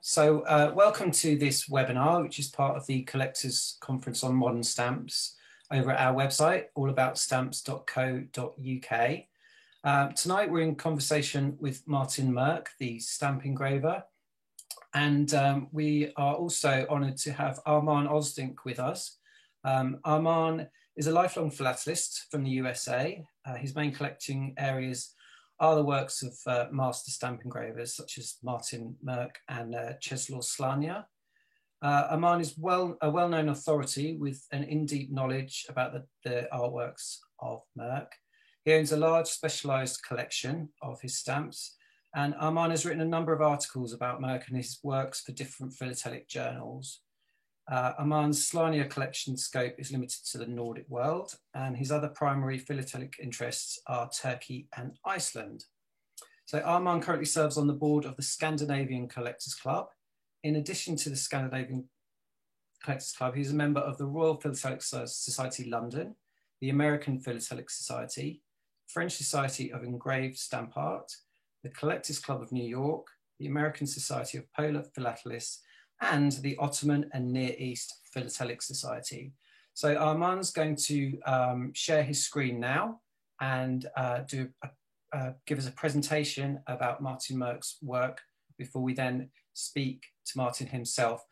Welcome to this webinar, which is part of the Collectors Conference on Modern Stamps over at our website, allaboutStamps.co.uk. Tonight, we're in conversation with Martin Merk, the stamp engraver, and we are also honoured to have Arman Ozdinc with us. Arman is a lifelong philatelist from the USA. His main collecting areas are the works of master stamp engravers such as Martin Merk and Czeslaw Słania. Arman is a well-known authority with an in-deep knowledge about the artworks of Merk. He owns a large specialised collection of his stamps, and Arman has written a number of articles about Merk and his works for different philatelic journals. Arman's Słania collection scope is limited to the Nordic world, and his other primary philatelic interests are Turkey and Iceland. So Arman currently serves on the board of the Scandinavian Collectors Club. In addition to the Scandinavian Collectors Club, he's a member of the Royal Philatelic Society London, the American Philatelic Society, French Society of Engraved Stamp Art, the Collectors Club of New York, the American Society of Polar Philatelists, and the Ottoman and Near East Philatelic Society. So Arman's going to share his screen now and give us a presentation about Martin Merk's work before we then speak to Martin himself.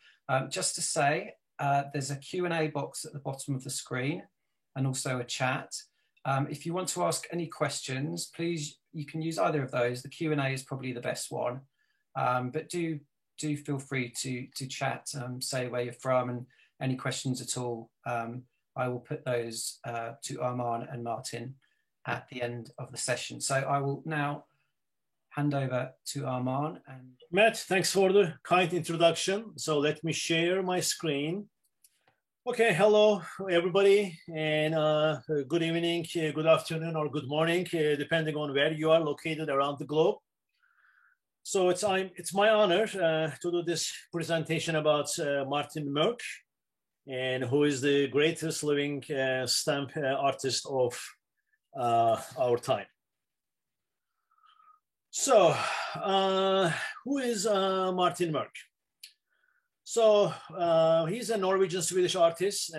Just to say, there's a Q&A box at the bottom of the screen and also a chat. If you want to ask any questions, please, you can use either of those. The Q&A is probably the best one, but do feel free to chat, say where you're from and any questions at all. I will put those to Arman and Martin at the end of the session. So I will now hand over to Arman. And Matt, thanks for the kind introduction. So let me share my screen. Okay, hello everybody, and good evening, good afternoon, or good morning, depending on where you are located around the globe. So it's my honor to do this presentation about Martin Merk, and who is the greatest living stamp artist of our time. So who is Martin Merk? So he's a Norwegian-Swedish artist,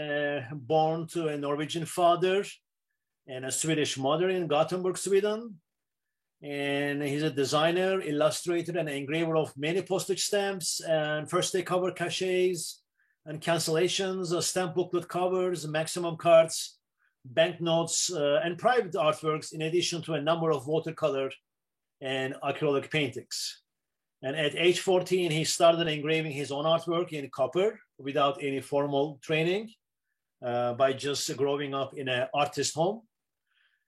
born to a Norwegian father and a Swedish mother in Gothenburg, Sweden. And he's a designer, illustrator, and engraver of many postage stamps and first-day cover cachets and cancellations, stamp booklet covers, maximum cards, banknotes, and private artworks, in addition to a number of watercolor and acrylic paintings. And at age 14, he started engraving his own artwork in copper without any formal training, by just growing up in an artist home.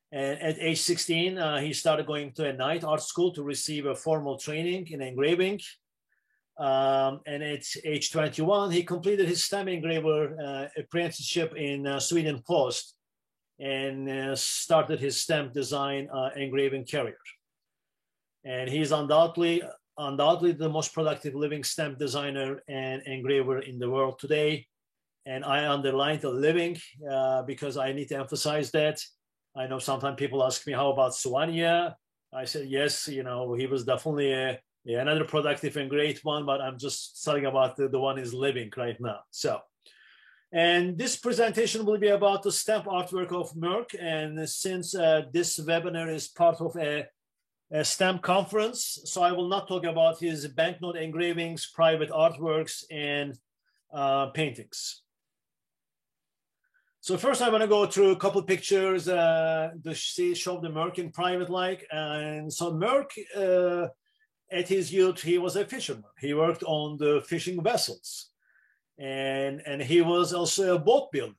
And at age 16, he started going to a night art school to receive a formal training in engraving. And at age 21, he completed his stamp engraver apprenticeship in Sweden Post and started his stamp design engraving career. And he's undoubtedly the most productive living stamp designer and engraver in the world today. And I underlined the living because I need to emphasize that. I know sometimes people ask me, how about Słania? I said, yes, you know, he was definitely another productive and great one, but I'm just telling about the one is living right now. So, and this presentation will be about the stamp artwork of Merk. And since this webinar is part of a stamp conference, so I will not talk about his banknote engravings, private artworks, and paintings. So first I want to go through a couple of pictures to show the Merk in private like. And so Merk, at his youth, he was a fisherman. He worked on the fishing vessels. And he was also a boat builder.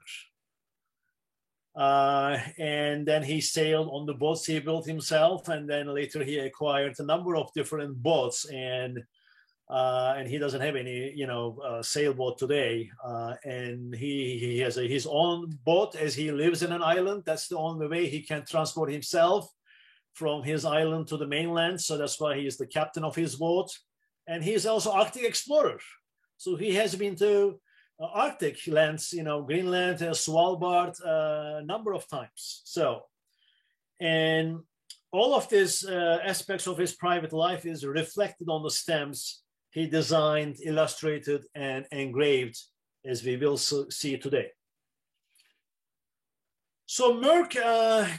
And then he sailed on the boats he built himself. And then later he acquired a number of different boats. And he doesn't have any, sailboat today. And he has his own boat as he lives in an island. That's the only way he can transport himself from his island to the mainland. So that's why he is the captain of his boat. And he is also Arctic explorer. So he has been to Arctic lands, Greenland, Svalbard, a number of times. So, and all of these aspects of his private life is reflected on the stamps he designed, illustrated, and engraved, as we will see today. So Merck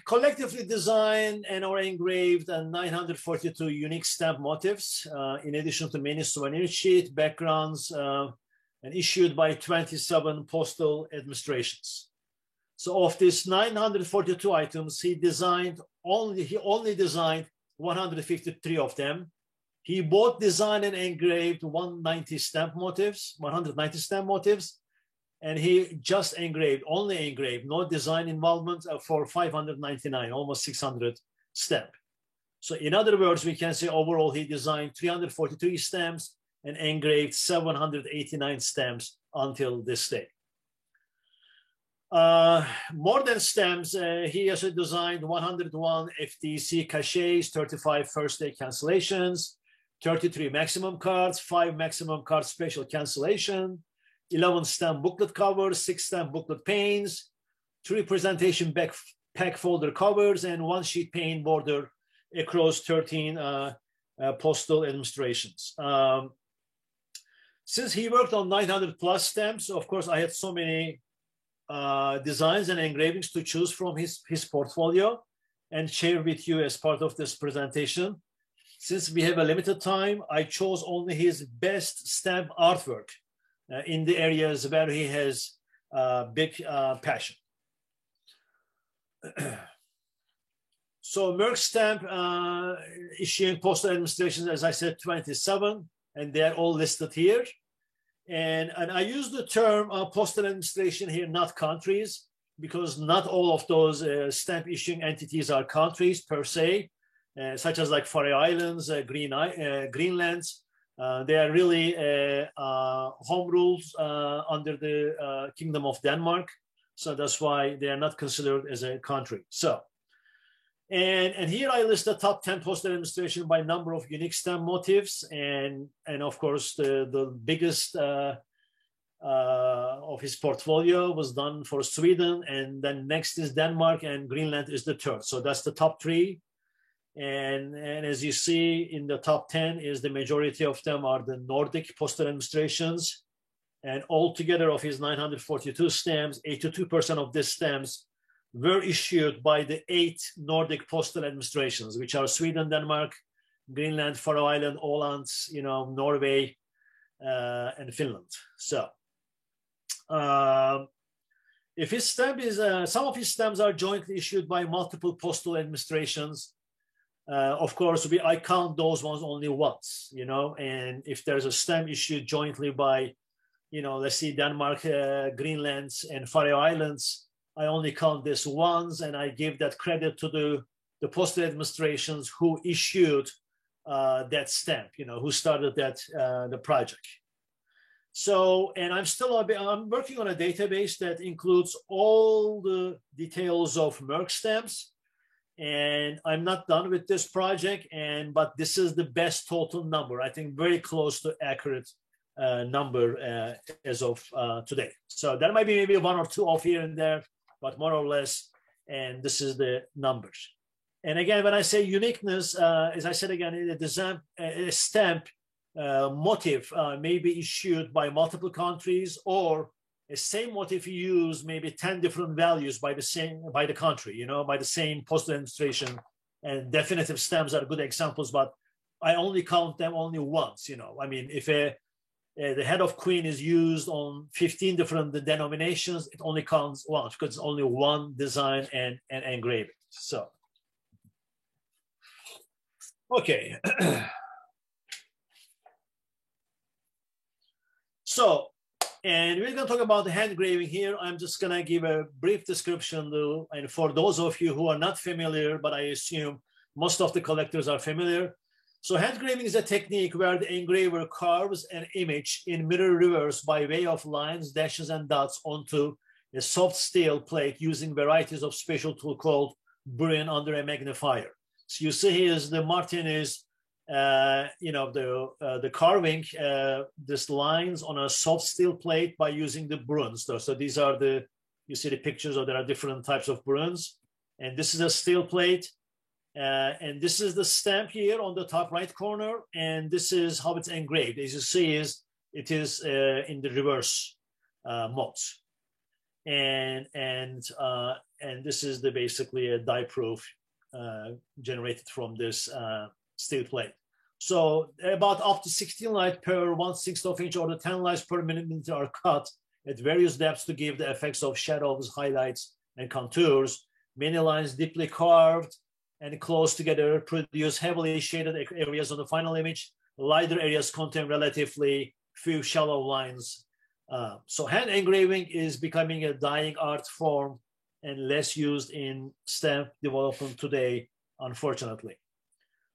collectively designed and or engraved 942 unique stamp motifs, in addition to many souvenir sheet backgrounds, and issued by 27 postal administrations. So of these 942 items, he only designed 153 of them. He both designed and engraved 190 stamp motifs, 190 stamp motifs, and he just only engraved, no design involvement, for 599, almost 600 stamp. So in other words, we can say overall he designed 343 stamps and engraved 789 stamps until this day. More than stamps, he also designed 101 FTC cachets, 35 first day cancellations, 33 maximum cards, 5 maximum card special cancellation, 11 stamp booklet covers, 6 stamp booklet panes, 3 presentation pack folder covers, and 1 sheet pane border across 13 postal administrations. Since he worked on 900 plus stamps, of course, I had so many designs and engravings to choose from his portfolio and share with you as part of this presentation. Since we have a limited time, I chose only his best stamp artwork in the areas where he has big passion. So Merck stamp issuing postal administrations, as I said, 27, and they're all listed here. And I use the term postal administration here, not countries, because not all of those stamp issuing entities are countries per se, such as like Faroe Islands, Greenland. They are really home rules under the Kingdom of Denmark. So that's why they are not considered as a country. So, and here I list the top 10 postal administration by number of unique stamp motifs. And of course, the biggest of his portfolio was done for Sweden. And then next is Denmark, and Greenland is the third. So that's the top 3. And as you see in the top 10 is the majority of them are the Nordic postal administrations. And altogether of his 942 stamps, 82% of these stamps were issued by the 8 Nordic postal administrations, which are Sweden, Denmark, Greenland, Faroe Island, Åland, Norway, and Finland. So if his stamp is, some of his stamps are jointly issued by multiple postal administrations. Of course, I count those ones only once, and if there's a stamp issued jointly by, let's see, Denmark, Greenland, and Faroe Islands, I only count this once, and I give that credit to the postal administrations who issued that stamp, who started the project. So, and I'm working on a database that includes all the details of Merck stamps. And I'm not done with this project, but this is the best total number. I think very close to accurate number as of today. So there might be maybe 1 or 2 off here and there, but more or less, and this is the numbers. And again, when I say uniqueness, as I said again, a stamp motif may be issued by multiple countries, or a same motif used maybe 10 different values by the country, by the same postal administration. And definitive stamps are good examples, but I only count them only once. I mean, if the head of queen is used on 15 different denominations, it only counts once because it's only one design and engraving. So, okay. So, and we're going to talk about the hand engraving here. I'm just going to give a brief description, though, and for those of you who are not familiar, but I assume most of the collectors are familiar. So hand engraving is a technique where the engraver carves an image in mirror reverse by way of lines, dashes, and dots onto a soft steel plate using varieties of special tool called burin under a magnifier. So you see here is the Martin is the carving this lines on a soft steel plate by using the burins. So these are you see the pictures of there are different types of burins, and this is a steel plate, And this is the stamp here on the top right corner, and this is how it's engraved. As you see, it is in the reverse modes, and this is basically a die-proof generated from this steel plate. So about up to 16 lines per 1/6 of inch or the 10 lines per millimeter are cut at various depths to give the effects of shadows, highlights, and contours. Many lines deeply carved and close together produce heavily shaded areas on the final image. Lighter areas contain relatively few shallow lines. So hand engraving is becoming a dying art form and less used in stamp development today, unfortunately.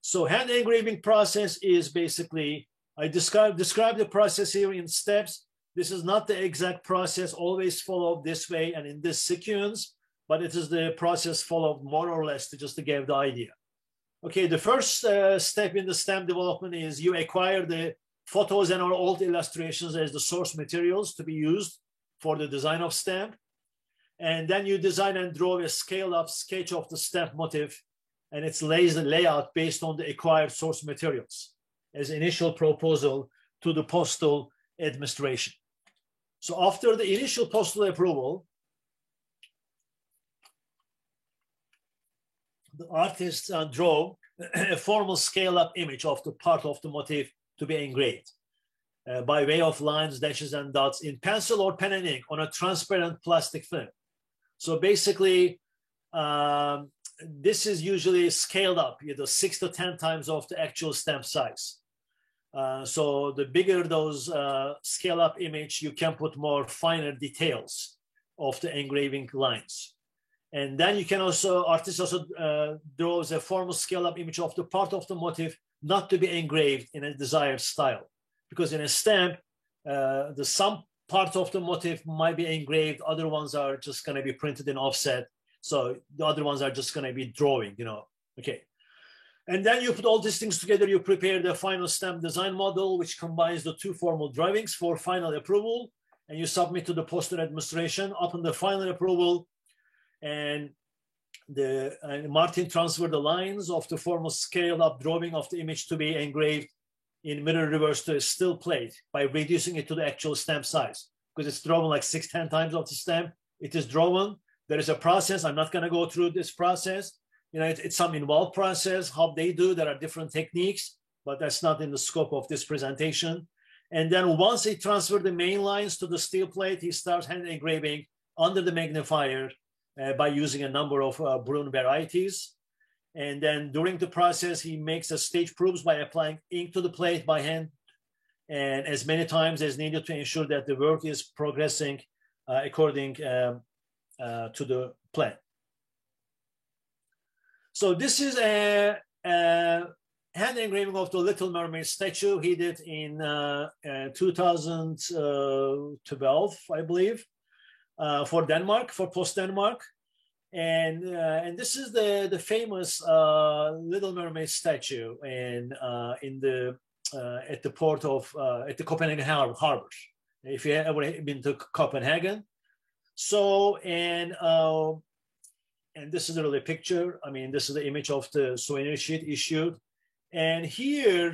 So hand engraving process is basically, I describe the process here in steps. This is not the exact process always followed this way and in this sequence, but it is the process followed more or less to give the idea. Okay, the first step in the stamp development is you acquire the photos and or old illustrations as the source materials to be used for the design of stamp. And then you design and draw a scaled up sketch of the stamp motif and its layout based on the acquired source materials as initial proposal to the postal administration. So after the initial postal approval, the artists draw a formal scale-up image of the part of the motif to be engraved by way of lines, dashes, and dots in pencil or pen and ink on a transparent plastic film. So basically, this is usually scaled up, 6 to 10 times of the actual stamp size. So the bigger those scale-up image, you can put more finer details of the engraving lines. And then you can also, artists also draws a formal scale-up image of the part of the motif not to be engraved in a desired style. Because in a stamp, some part of the motif might be engraved, other ones are just gonna be printed in offset. So the other ones are just gonna be drawing, okay. And then you put all these things together, you prepare the final stamp design model, which combines the two formal drawings for final approval, and you submit to the postal administration. Upon the final approval, and Martin transferred the lines of the formal scaled up drawing of the image to be engraved in mirror reverse to a still plate by reducing it to the actual stamp size, because it's drawn like 6-10 times of the stamp. It is drawn. There is a process. I'm not going to go through this process. It's some involved process. How they do, there are different techniques, but that's not in the scope of this presentation. And then once he transferred the main lines to the steel plate, he starts hand engraving under the magnifier by using a number of Brun varieties. And then during the process, he makes a stage proofs by applying ink to the plate by hand and as many times as needed to ensure that the work is progressing according to the plan. So this is a hand engraving of the Little Mermaid statue he did in 2012, I believe, for Denmark, for Post Denmark. And this is the famous Little Mermaid statue at the port of at the Copenhagen harbor. If you ever been to Copenhagen, so and this is really a picture. I mean, this is the image of the souvenir sheet issued, and here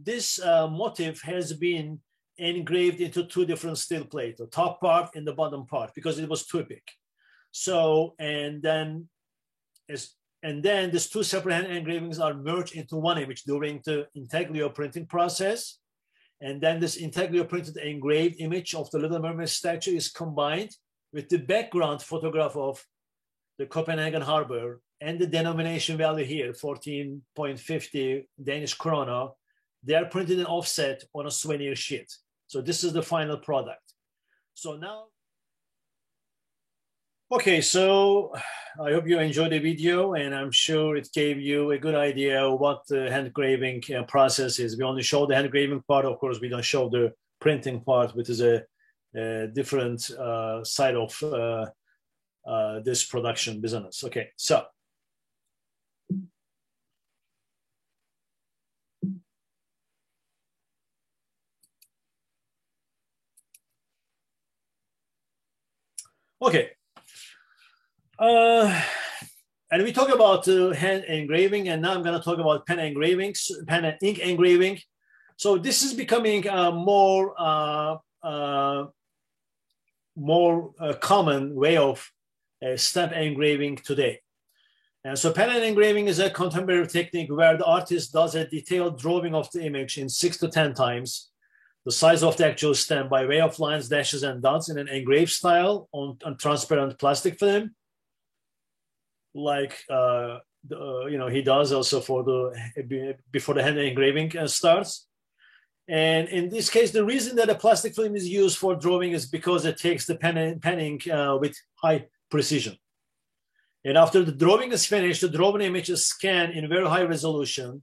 this motif has been engraved into two different steel plates, the top part and the bottom part, because it was too big. So, and then these two separate hand engravings are merged into one image during the intaglio printing process. And then this intaglio printed engraved image of the Little Mermaid statue is combined with the background photograph of the Copenhagen harbor and the denomination value here, 14.50 Danish krona. They are printed in offset on a souvenir sheet. So this is the final product. So now, okay, so I hope you enjoyed the video, and I'm sure it gave you a good idea of what the hand engraving process is. We only show the hand engraving part. Of course, we don't show the printing part, which is a different side of this production business. Okay, so. Okay. And we talk about hand engraving, and now I'm going to talk about pen engravings, pen and ink engraving. So this is becoming more common way of stamp engraving today. And so pen and engraving is a contemporary technique where the artist does a detailed drawing of the image in 6 to 10 times the size of the actual stamp by way of lines, dashes, and dots in an engraved style on transparent plastic film, like he does also for before the hand engraving starts. And in this case, the reason that a plastic film is used for drawing is because it takes the pen ink with high precision. And after the drawing is finished, the drawn image is scanned in very high resolution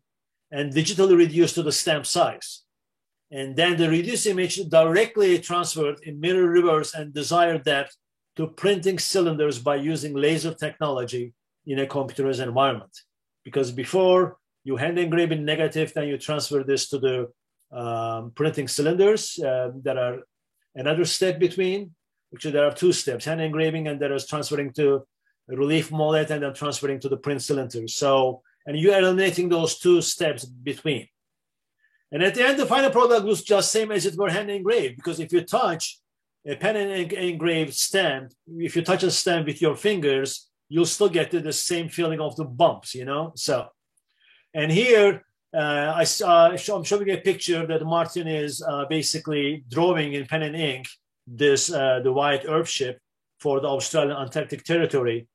and digitally reduced to the stamp size. And then the reduced image directly transferred in mirror reverse and desired depth to printing cylinders by using laser technology in a computerized environment. Because before you hand engrave in negative, then you transfer this to the printing cylinders. There are another step between. Actually, there are 2 steps: hand engraving, and there is transferring to relief molded, and then transferring to the print cylinders. So, and you're eliminating those 2 steps between. And at the end, the final product looks just same as it were hand engraved, because if you touch a pen and engraved stamp, if you touch a stamp with your fingers, you'll still get the same feeling of the bumps, So, and here I'm showing a picture that Martin is basically drawing in pen and ink this the white earth ship for the Australian Antarctic Territory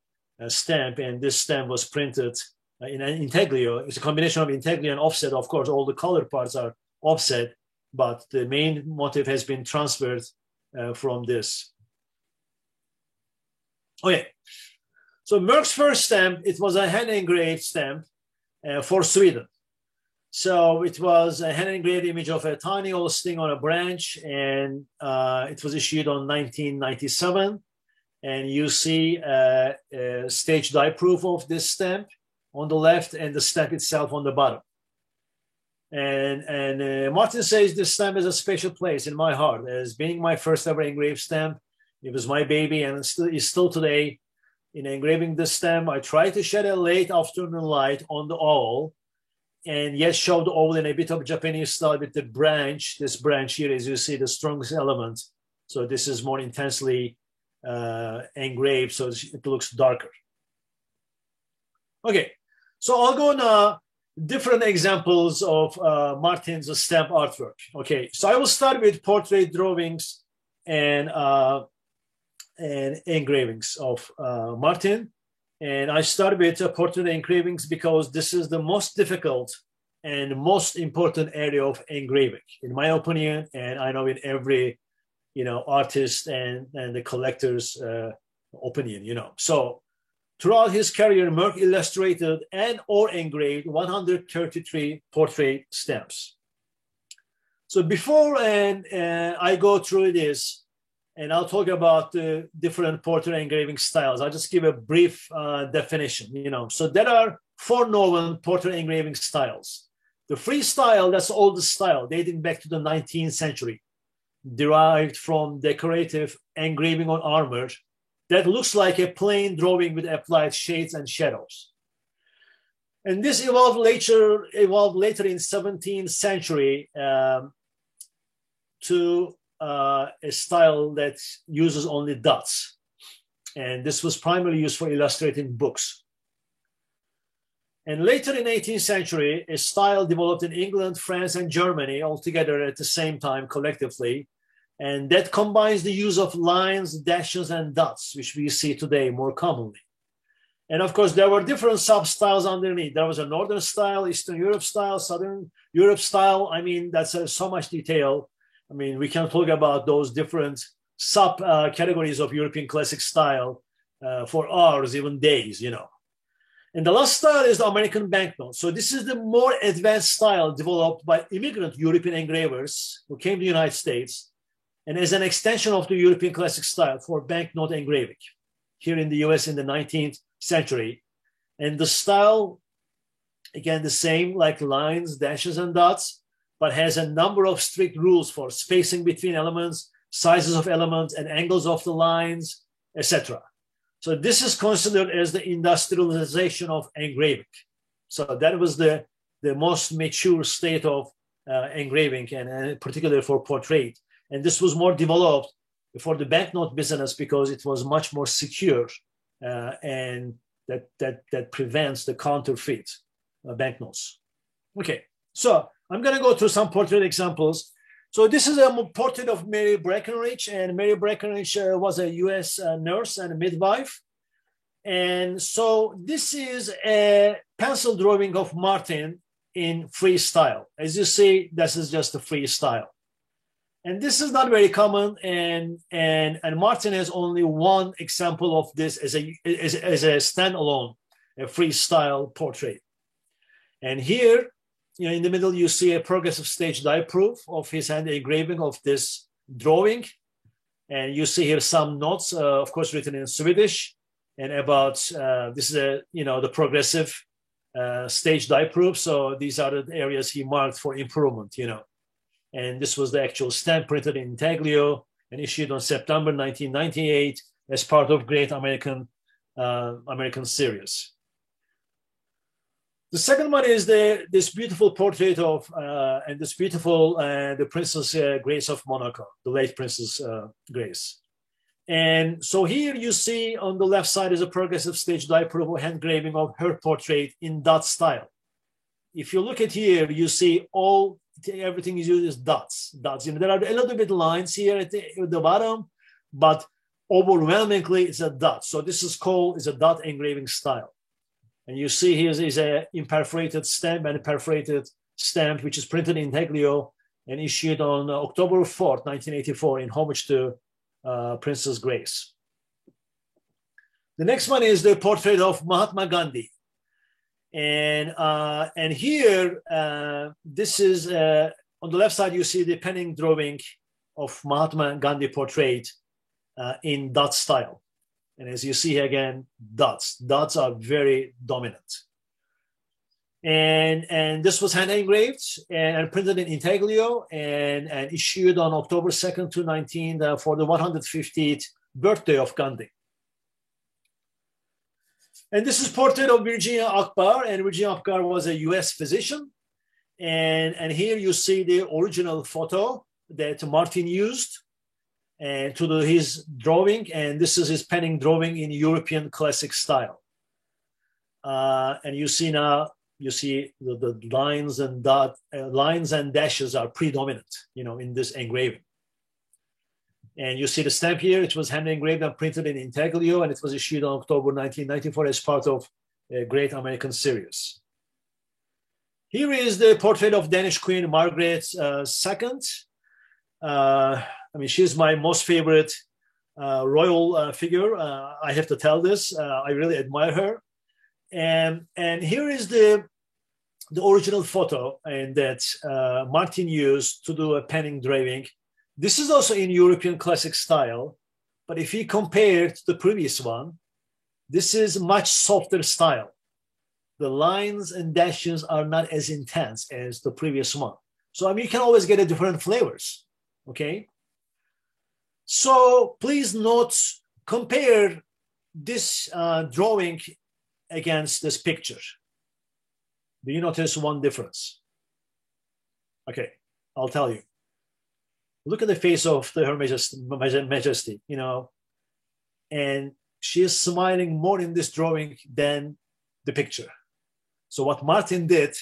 stamp, and this stamp was printed in an intaglio. It's a combination of intaglio and offset. Of course, all the color parts are offset, but the main motif has been transferred from this. Okay, so Merck's first stamp, it was a hand engraved stamp for Sweden. So it was a hand engraved image of a tiny old sting on a branch, and it was issued on 1997. And you see a stage die proof of this stamp on the left and the stamp itself on the bottom. And Martin says this stamp has a special place in my heart as being my first ever engraved stamp. It was my baby, and it's still today. In engraving this stamp, I tried to shed a late afternoon light on the owl, and yet show the owl in a bit of Japanese style with the branch. This branch here, as you see, the strongest element. So this is more intensely engraved, so it looks darker. Okay, so I'll go on different examples of Martin's stamp artwork. Okay, so I will start with portrait drawings and engravings of Martin. And I start with portrait engravings because this is the most difficult and most important area of engraving, in my opinion, and I know in every artist and the collector's opinion, So throughout his career, Merck illustrated and or engraved 133 portrait stamps. So before I go through this, and I'll talk about the different portrait engraving styles, I'll just give a brief definition, So there are 4 known portrait engraving styles. The free style, that's the oldest style, dating back to the 19th century, derived from decorative engraving on armor that looks like a plain drawing with applied shades and shadows. And this evolved later in 17th century to a style that uses only dots. And this was primarily used for illustrating books. And later in 18th century, a style developed in England, France, and Germany all together at the same time collectively. And that combines the use of lines, dashes, and dots, which we see today more commonly. And of course, there were different sub-styles underneath. There was a Northern style, Eastern Europe style, Southern Europe style. I mean, that's so much detail. I mean, we can talk about those different sub-categories of European classic style for hours, even days, And the last style is the American banknote. So this is the more advanced style developed by immigrant European engravers who came to the United States, and as an extension of the European classic style for banknote engraving here in the US in the 19th century. And the style, again, the same, like lines, dashes, and dots, but has a number of strict rules for spacing between elements, sizes of elements, and angles of the lines, etc. So this is considered as the industrialization of engraving. So that was the most mature state of engraving, and particularly for portrait. And this was more developed for the banknote business because it was much more secure, and that prevents the counterfeit banknotes. Okay, so I'm going to go through some portrait examples. So this is a portrait of Mary Breckinridge, and Mary Breckinridge was a U.S. nurse and a midwife. And so this is a pencil drawing of Martin in freestyle. As you see, this is just a freestyle. And this is not very common, and Martin has only one example of this as a standalone, a freestyle portrait. And here, in the middle, you see a progressive stage die proof of his hand engraving of this drawing. And you see here some notes, of course, written in Swedish, and about this is the progressive stage die proof. So these are the areas he marked for improvement, And this was the actual stamp printed in intaglio and issued on September 1998 as part of Great American series. The second one is this beautiful portrait of and this beautiful the Princess Grace of Monaco, the late Princess Grace. And so here you see on the left side is a progressive stage die proof hand engraving of her portrait in dot style. If you look at here, you see everything is used as dots. There are a little bit lines here at the bottom, but overwhelmingly it's a dot. So this is a dot engraving style. And you see here is a imperforated stamp and a perforated stamp, which is printed in intaglio and issued on October 4th, 1984, in homage to Princess Grace. The next one is the portrait of Mahatma Gandhi. And here, this is, on the left side, you see the penning drawing of Mahatma Gandhi portrait in dot style. And as you see again, dots are very dominant. And this was hand engraved and printed in intaglio and issued on October 2nd, 2019 for the 150th birthday of Gandhi. And this is portrait of Virginia Akbar, and Virginia Akbar was a US physician. And here you see the original photo that Martin used and to do his drawing, and this is his penning drawing in European classic style. And you see now, the lines and dashes are predominant, in this engraving. And you see the stamp here, it was hand engraved and printed in intaglio, and it was issued on October 1994 as part of a Great American series. Here is the portrait of Danish Queen Margaret II. She's my most favorite royal figure. I have to tell this. I really admire her. And here is the original photo and that Martin used to do a penning drawing. This is also in European classic style, but if you compare to the previous one, this is much softer style. The lines and dashes are not as intense as the previous one. So you can always get different flavors, okay? So please note, compare this drawing against this picture. Do you notice one difference? Okay, I'll tell you. Look at the face of Her Majesty, and she is smiling more in this drawing than the picture. So what Martin did,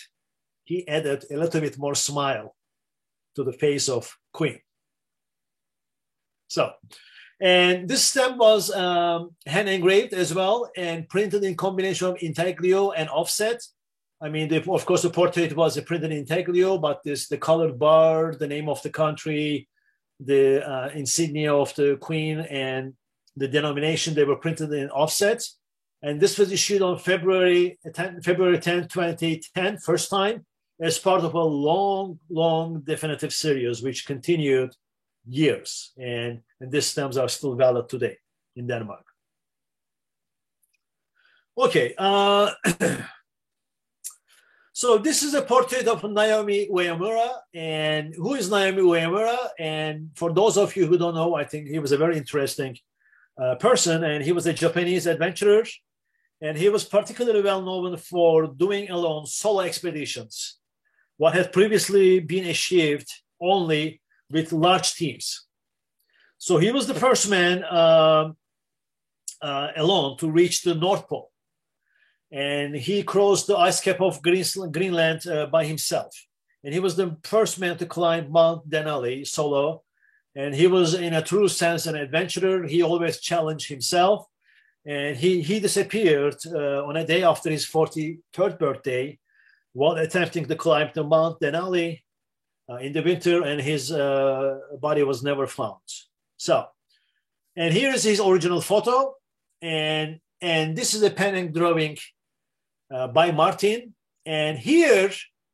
he added a little bit more smile to the face of Queen. So, and this stamp was hand engraved as well and printed in combination of intaglio and offset. Of course, the portrait was printed in intaglio, but the colored bar, the name of the country, the insignia of the Queen, and the denomination, they were printed in offset. And this was issued on February 10, 2010, first time, as part of a long definitive series, which continued years. And these stamps are still valid today in Denmark. Okay. So this is a portrait of Naomi Uemura. And who is Naomi Uemura? And for those of you who don't know, I think he was a very interesting person, and he was a Japanese adventurer, and he was particularly well known for doing alone solo expeditions, what had previously been achieved only with large teams. So he was the first man alone to reach the North Pole, and he crossed the ice cap of Greenland by himself. And he was the first man to climb Mount Denali solo. And he was, in a true sense, an adventurer. He always challenged himself. And he disappeared on a day after his 43rd birthday while attempting to climb the Mount Denali in the winter, and his body was never found. So, and here is his original photo. And this is a pen and drawing by Martin. And here,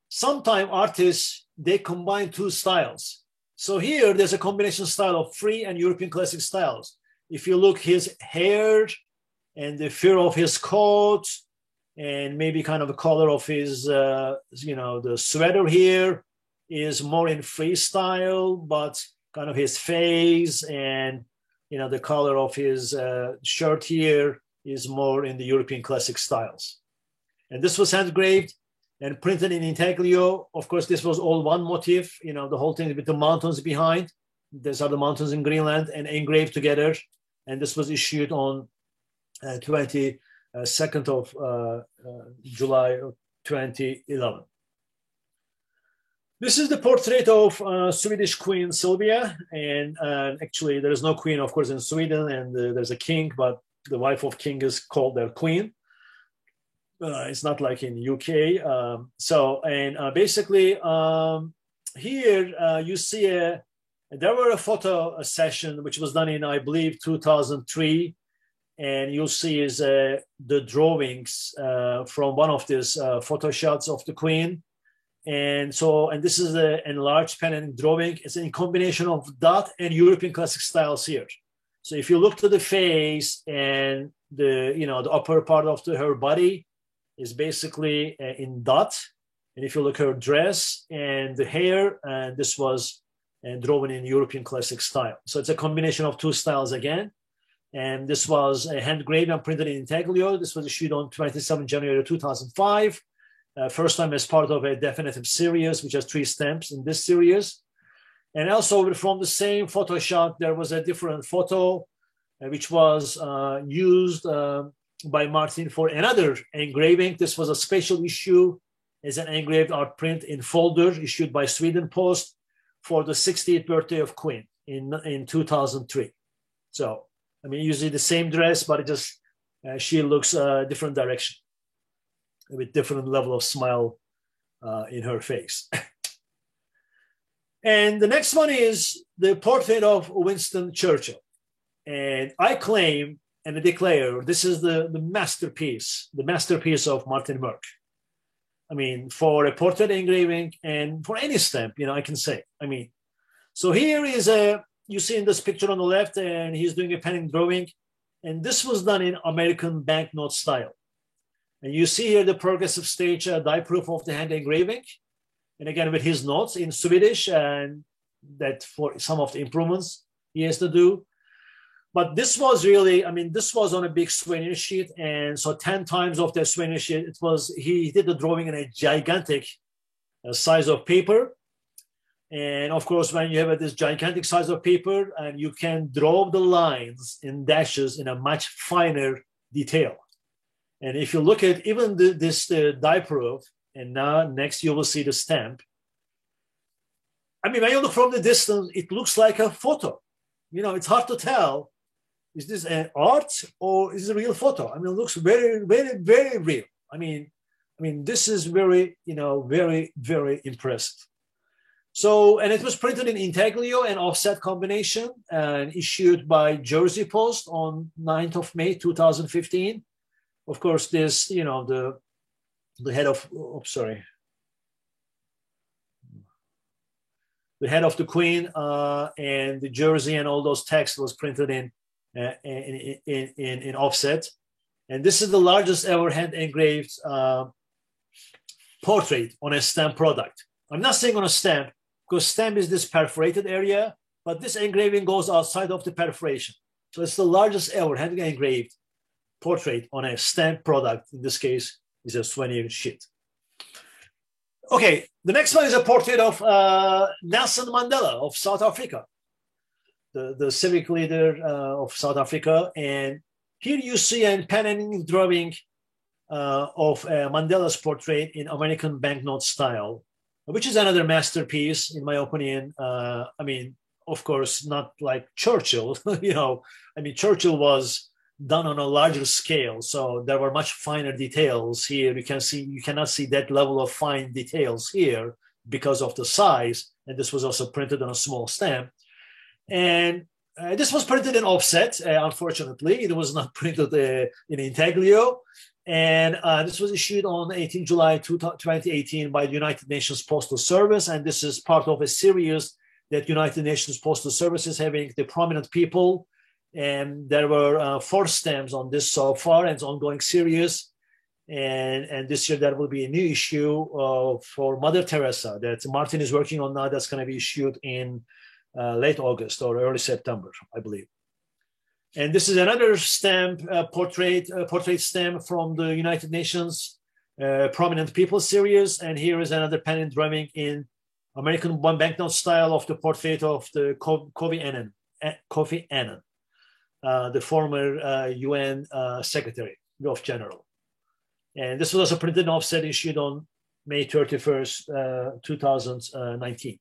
sometimes artists, they combine two styles. So here, there's a combination style of free and European classic styles. If you look his hair and the fur of his coat, and maybe kind of the color of his, the sweater here is more in freestyle, but kind of his face and, the color of his shirt here is more in the European classic styles. And this was hand engraved and printed in intaglio. Of course, this was all one motif, the whole thing with the mountains behind. These are the mountains in Greenland, and engraved together. And this was issued on 22nd of July 2011. This is the portrait of Swedish Queen Sylvia. And actually, there is no queen, of course, in Sweden, and there's a king, but the wife of king is called their queen. It's not like in UK. Basically, here you see there were a photo session which was done in, I believe, 2003. And you'll see is the drawings from one of these photo shots of the Queen. And this is an enlarged pen and drawing. It's in combination of dot and European classic styles here. So if you look to the face and the upper part of her body is basically in dot. And if you look at her dress and the hair, this was drawn in European classic style. So it's a combination of two styles again. And this was hand engraved and printed in intaglio. This was issued on 27 January 2005. First time as part of a definitive series, which has 3 stamps in this series. And also from the same photo shot, there was a different photo, which was used by Martin for another engraving. This was a special issue as an engraved art print in folder issued by Sweden Post for the 60th birthday of Queen in 2003. So, usually the same dress, but it just, she looks a different direction with different level of smile in her face. And the next one is the portrait of Winston Churchill. And I claim and I declare this is the masterpiece of Martin Mörk. For a portrait engraving and for any stamp, I can say. So here is you see in this picture on the left, and he's doing a pen and drawing. And this was done in American banknote style. And you see here the progressive stage die proof of the hand engraving. And again, with his notes in Swedish, and that for some of the improvements he has to do. But this was really, this was on a big souvenir sheet. And so 10 times of the souvenir sheet, he did the drawing in a gigantic size of paper. And of course, when you have this gigantic size of paper, and you can draw the lines in dashes in a much finer detail. And if you look at even this die proof, and now next you will see the stamp. When you look from the distance, it looks like a photo. It's hard to tell. Is this an art or is it a real photo? It looks very, very, very real. This is very, very, very impressive. So, and it was printed in intaglio and offset combination and issued by Jersey Post on 9th of May, 2015. Of course, this, the head of, the head of the Queen and the jersey and all those text was printed in offset. And this is the largest ever hand engraved portrait on a stamp product. I'm not saying on a stamp, because stamp is this perforated area, but this engraving goes outside of the perforation. So it's the largest ever hand engraved portrait on a stamp product. In this case, is a souvenir sheet. Okay, the next one is a portrait of Nelson Mandela of South Africa, the civic leader of South Africa. And here you see a pen and ink drawing of Mandela's portrait in American banknote style, which is another masterpiece, in my opinion. I mean, of course, not like Churchill, you know, I mean, Churchill was done on a larger scale, so there were much finer details here. You cannot see that level of fine details here because of the size, and this was also printed on a small stamp. And this was printed in offset, unfortunately. It was not printed in intaglio. And this was issued on 18 July 2018 by the United Nations Postal Service. And this is part of a series that United Nations Postal Service is having, the prominent people. And there were 4 stamps on this so far, and it's ongoing series. And this year there will be a new issue for Mother Teresa that Martin is working on now. That's going to be issued in late August or early September, I believe. And this is another stamp, portrait stamp from the United Nations Prominent People series. And here is another pen and drawing in American banknote style of the portrait of the Kofi Annan, the former UN Secretary of General. And this was also printed in offset, issued on May 31st, 2019.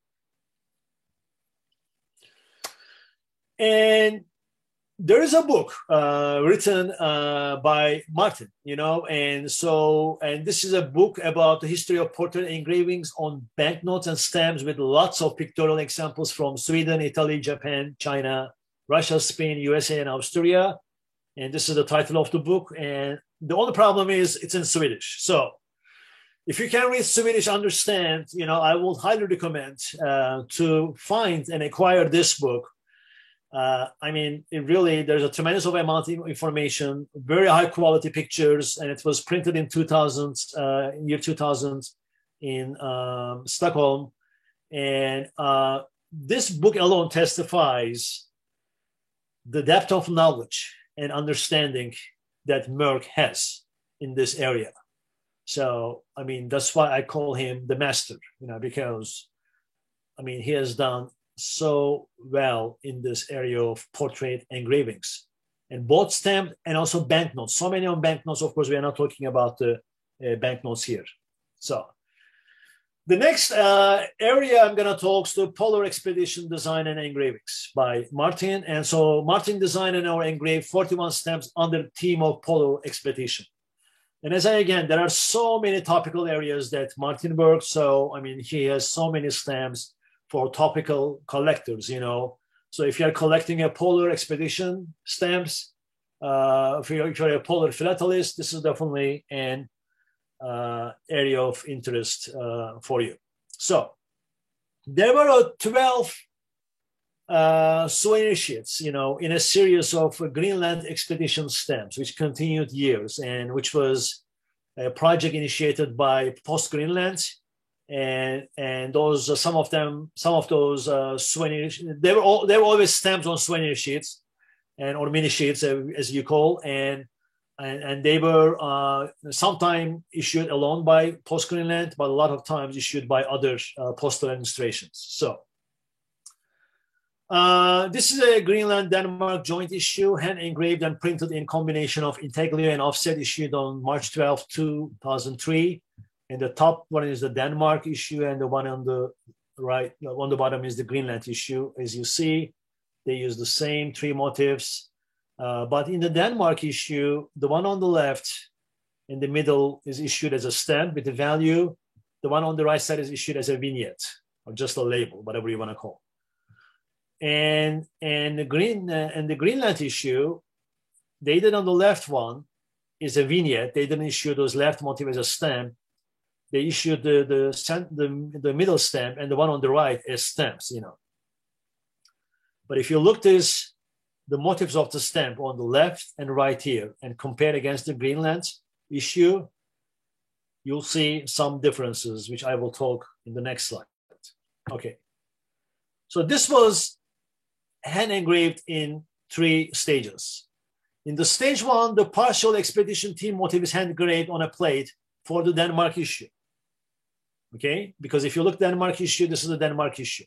And there is a book written by Martin, you know, and this is a book about the history of portrait engravings on banknotes and stamps with lots of pictorial examples from Sweden, Italy, Japan, China, Russia, Spain, USA, and Austria. And this is the title of the book. And the only problem is it's in Swedish. So if you can read Swedish, understand, you know, I will highly recommend to find and acquire this book. I mean, there's a tremendous amount of information, very high quality pictures, and it was printed in year 2000 in Stockholm. And this book alone testifies the depth of knowledge and understanding that Merck has in this area. So, I mean, that's why I call him the master, you know, because, I mean, he has done so well in this area of portrait engravings, and both stamp and also banknotes. So many on banknotes. Of course, we are not talking about the banknotes here. So the next area I'm going to talk is the Polar Expedition Design and Engravings by Martin. And so Martin designed and engraved 41 stamps under the theme of Polar Expedition. And there are so many topical areas that Martin works. So, I mean, he has so many stamps for topical collectors, you know. So if you're collecting a polar expedition stamps, if you're a polar philatelist, this is definitely an area of interest for you. So there were 12 souvenir sheets, you know, in a series of Greenland expedition stamps, which continued years, and which was a project initiated by Post Greenland. And those some of those souvenir, they were always stamps on souvenir sheets or mini sheets, as you call, and they were sometimes issued alone by Post Greenland, but a lot of times issued by other postal administrations. So this is a Greenland-Denmark joint issue, hand engraved and printed in combination of intaglio and offset, issued on March 12, 2003. And the top one is the Denmark issue, and the one on the right, on the bottom, is the Greenland issue. As you see, they use the same 3 motifs. But in the Denmark issue, the one on the left in the middle is issued as a stamp with the value. The one on the right side is issued as a vignette, or just a label, whatever you want to call. And the Greenland issue, they did on the left one is a vignette. They didn't issue those left motif as a stamp. They issued the middle stamp and the one on the right as stamps, you know. But if you look the motifs of the stamp on the left and right here and compare against the Greenland issue, you'll see some differences, which I will talk in the next slide. Okay. So this was hand engraved in 3 stages. In the stage 1, the partial expedition team motif is hand engraved on a plate for the Denmark issue. Okay, because if you look Denmark issue, this is the Denmark issue.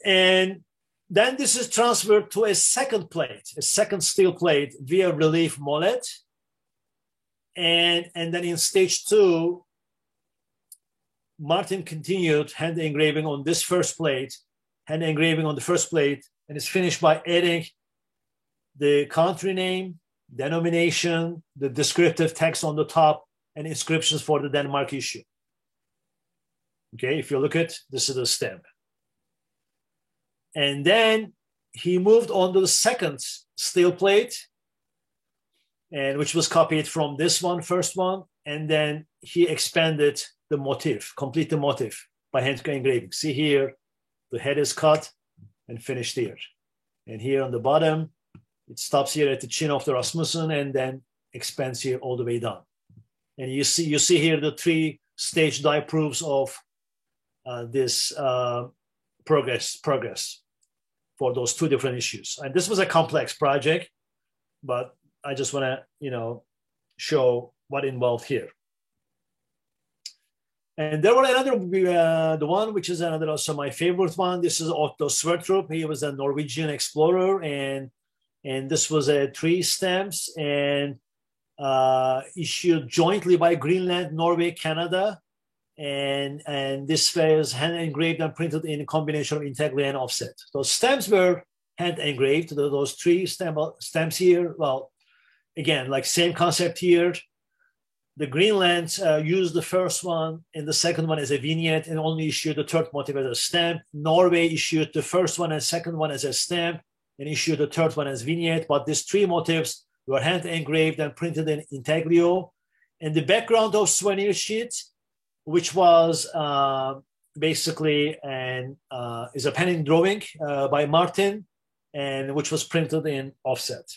And then this is transferred to a second plate, a second steel plate via relief mollet. And then in stage 2, Martin continued hand engraving on this first plate, hand engraving on the first plate, and it's finished by adding the country name, denomination, the descriptive text on the top, and inscriptions for the Denmark issue. Okay, if you look at, this is the stamp. And then he moved on to the second steel plate, and which was copied from this one, first one, and then he expanded the motif, complete the motif by hand engraving. See here, the head is cut and finished here. And here on the bottom, it stops here at the chin of the Rasmussen and then expands here all the way down. And you see here the 3-stage die proofs of this progress for those 2 different issues. And this was a complex project, but I just want to, show what involved here. And there were another, the one which is another also my favorite one. This is Otto Sverdrup. He was a Norwegian explorer, and this was a 3 stamps and issued jointly by Greenland, Norway, Canada, and this was hand engraved and printed in a combination of integral and offset. Those stamps were hand engraved. Those 3 stamps here. Well, again, like same concept here. The Greenland used the first one and the second one as a vignette and only issued the third motif as a stamp. Norway issued the first one and second one as a stamp and issued the third one as vignette. But these 3 motifs were hand engraved and printed in intaglio. And the background of souvenir sheet, which was basically is a pen drawing by Martin, and which was printed in offset.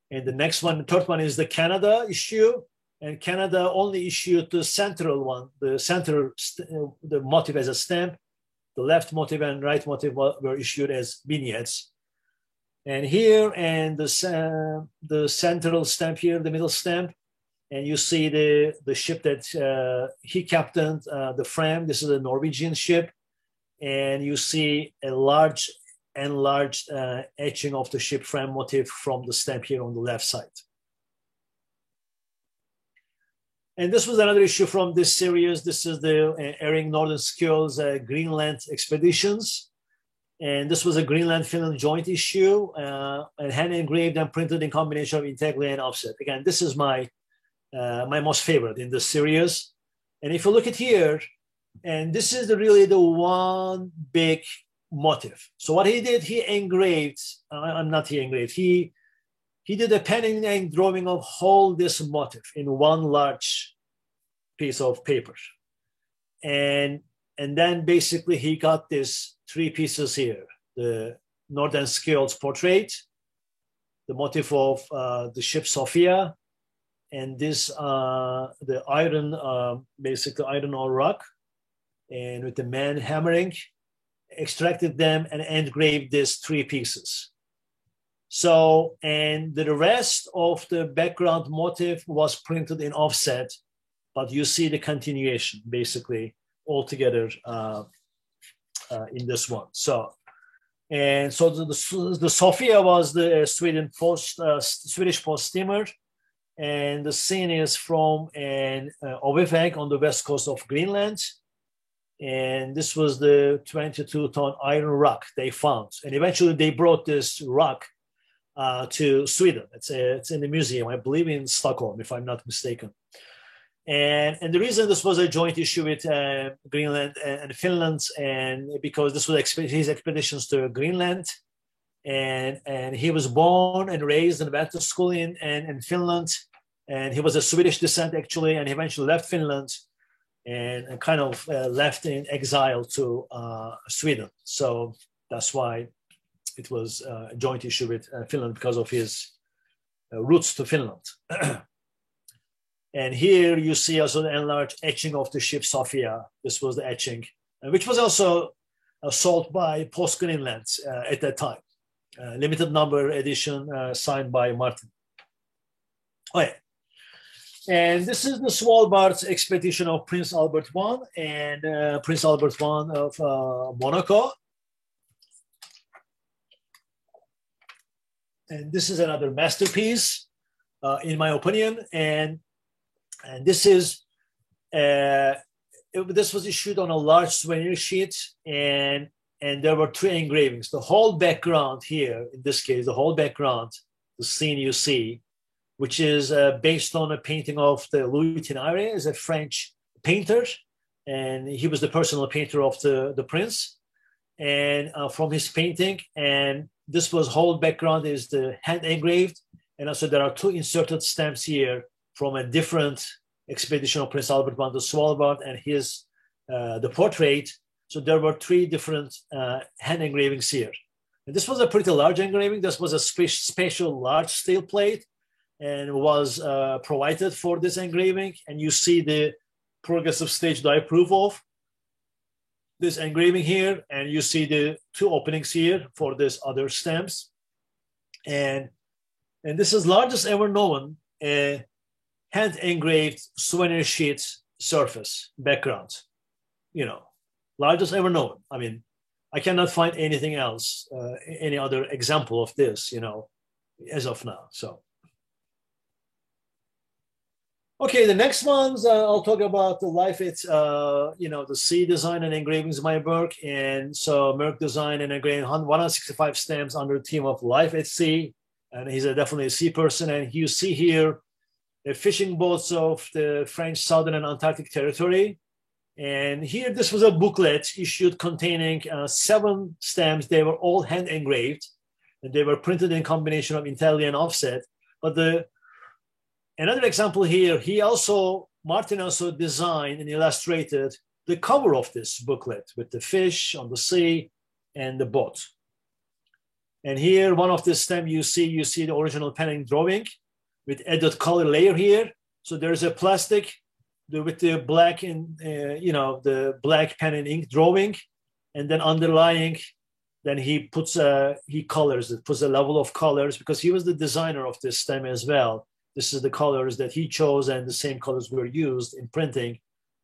And the next one, the third one, is the Canada issue, and Canada only issued the central one, the motif as a stamp. The left motif and right motif were issued as vignettes. And here, and the central stamp here, the middle stamp, and you see the ship that he captained, the Fram. This is a Norwegian ship, and you see a large enlarged etching of the ship Fram motif from the stamp here on the left side. And this was another issue from this series. This is the Erik Nordenskjöld's Greenland expeditions. And this was a Greenland-Finland joint issue, and hand engraved and printed in combination of integral and offset. Again, this is my most favorite in this series. And if you look at here, and this is really the one big motif. So what he did, he engraved, he did a pen and ink drawing of whole this motif in one large piece of paper. And then basically he got this 3 pieces here, the Nordenskjöld's portrait, the motif of the ship Sophia, and this, the iron, basically iron ore rock, and with the man hammering, extracted them and engraved these 3 pieces. So, and the rest of the background motif was printed in offset, but you see the continuation basically all together in this one. So, and so the Sophia was the Swedish post steamer, and the scene is from Ovefjell on the west coast of Greenland. And this was the 22-ton iron rock they found. And eventually they brought this rock to Sweden. It's in the museum, I believe in Stockholm, if I'm not mistaken. And the reason this was a joint issue with Greenland and Finland, and because this was his expeditions to Greenland, and he was born and raised and went to school in Finland, and he was a Swedish descent actually, and he eventually left Finland and kind of left in exile to Sweden. So that's why it was a joint issue with Finland, because of his roots to Finland. And here you see also the enlarged etching of the ship Sophia. This was the etching, which was also sold by Post Greenland at that time. Limited number edition signed by Martin. Okay. And this is the Svalbard expedition of Prince Albert I and Prince Albert I of Monaco. And this is another masterpiece, in my opinion. And this is, this was issued on a large souvenir sheet, and there were 3 engravings. The whole background here, in this case, the whole background, the scene you see, which is based on a painting of the Louis Tinayre, is a French painter, and he was the personal painter of the prince, and from his painting. And this was whole background is the hand engraved, and also there are 2 inserted stamps here from a different expedition of Prince Albert I to Svalbard and his the portrait. So there were 3 different hand engravings here. And this was a pretty large engraving. This was a special large steel plate, and was provided for this engraving. And you see the progressive stage die proof of this engraving here, and you see the 2 openings here for this other stamps. And this is largest ever known hand engraved souvenir sheet surface background, largest ever known. I mean, I cannot find anything else, any other example of this, as of now. So. Okay, the next ones, I'll talk about the life at, the sea design and engravings by Merck. And so Merck designed and engraved 165 stamps under the theme of life at sea. And he's definitely a sea person. And you see here the fishing boats of the French Southern and Antarctic territory. And here, this was a booklet issued containing 7 stamps. They were all hand engraved, and they were printed in combination of Italian offset. But another example here, Martin also designed and illustrated the cover of this booklet with the fish on the sea and the boat. And here, one of the stamps you see the original pen drawing with added color layer here. So there's a plastic with the black the black pen and ink drawing, and then underlying, then he colors it, puts a level of colors, because he was the designer of this stem as well. This is the colors that he chose, and the same colors were used in printing.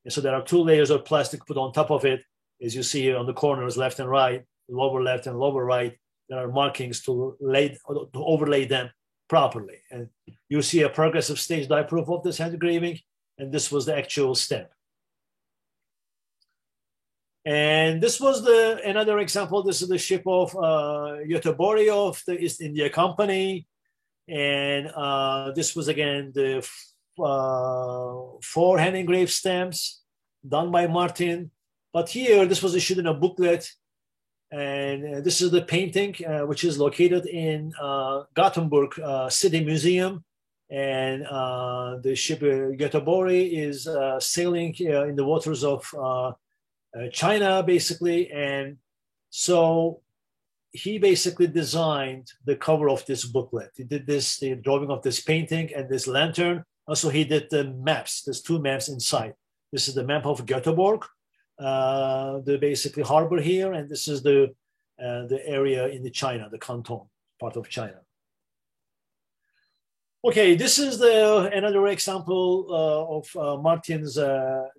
And so there are 2 layers of plastic put on top of it, as you see here on the corners, left and right, lower left and lower right. There are markings to overlay them properly. And you see a progressive stage die proof of this hand engraving, and this was the actual stamp. And this was another example. This is the ship of Göteborg of the East India Company. And this was again the 4 hand engraved stamps done by Martin. But here, this was issued in a booklet. And this is the painting, which is located in Gothenburg City Museum. And the ship Göteborg is sailing in the waters of China, basically. And so he basically designed the cover of this booklet. He did the drawing of this painting and this lantern. Also, he did the maps. There's 2 maps inside. This is the map of Göteborg, the basically harbor here, and this is the area in the China, the Canton part of China. Okay, this is another example of Martin's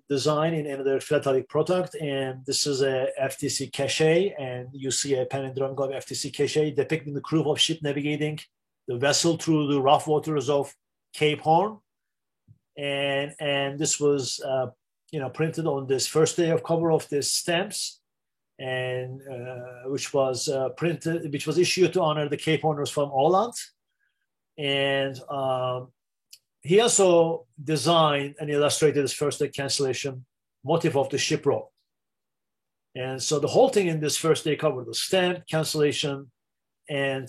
design in another philatelic product, and this is a FTC Cache, and you see a pen and drawing of FTC Cache depicting the crew of ship navigating the vessel through the rough waters of Cape Horn, and this was printed on this first day of cover of this stamps, and which was issued to honor the Cape Horners from Åland. And he also designed and illustrated his first day cancellation motif of the ship rope. And so the whole thing in this first day cover, the stamp, cancellation, and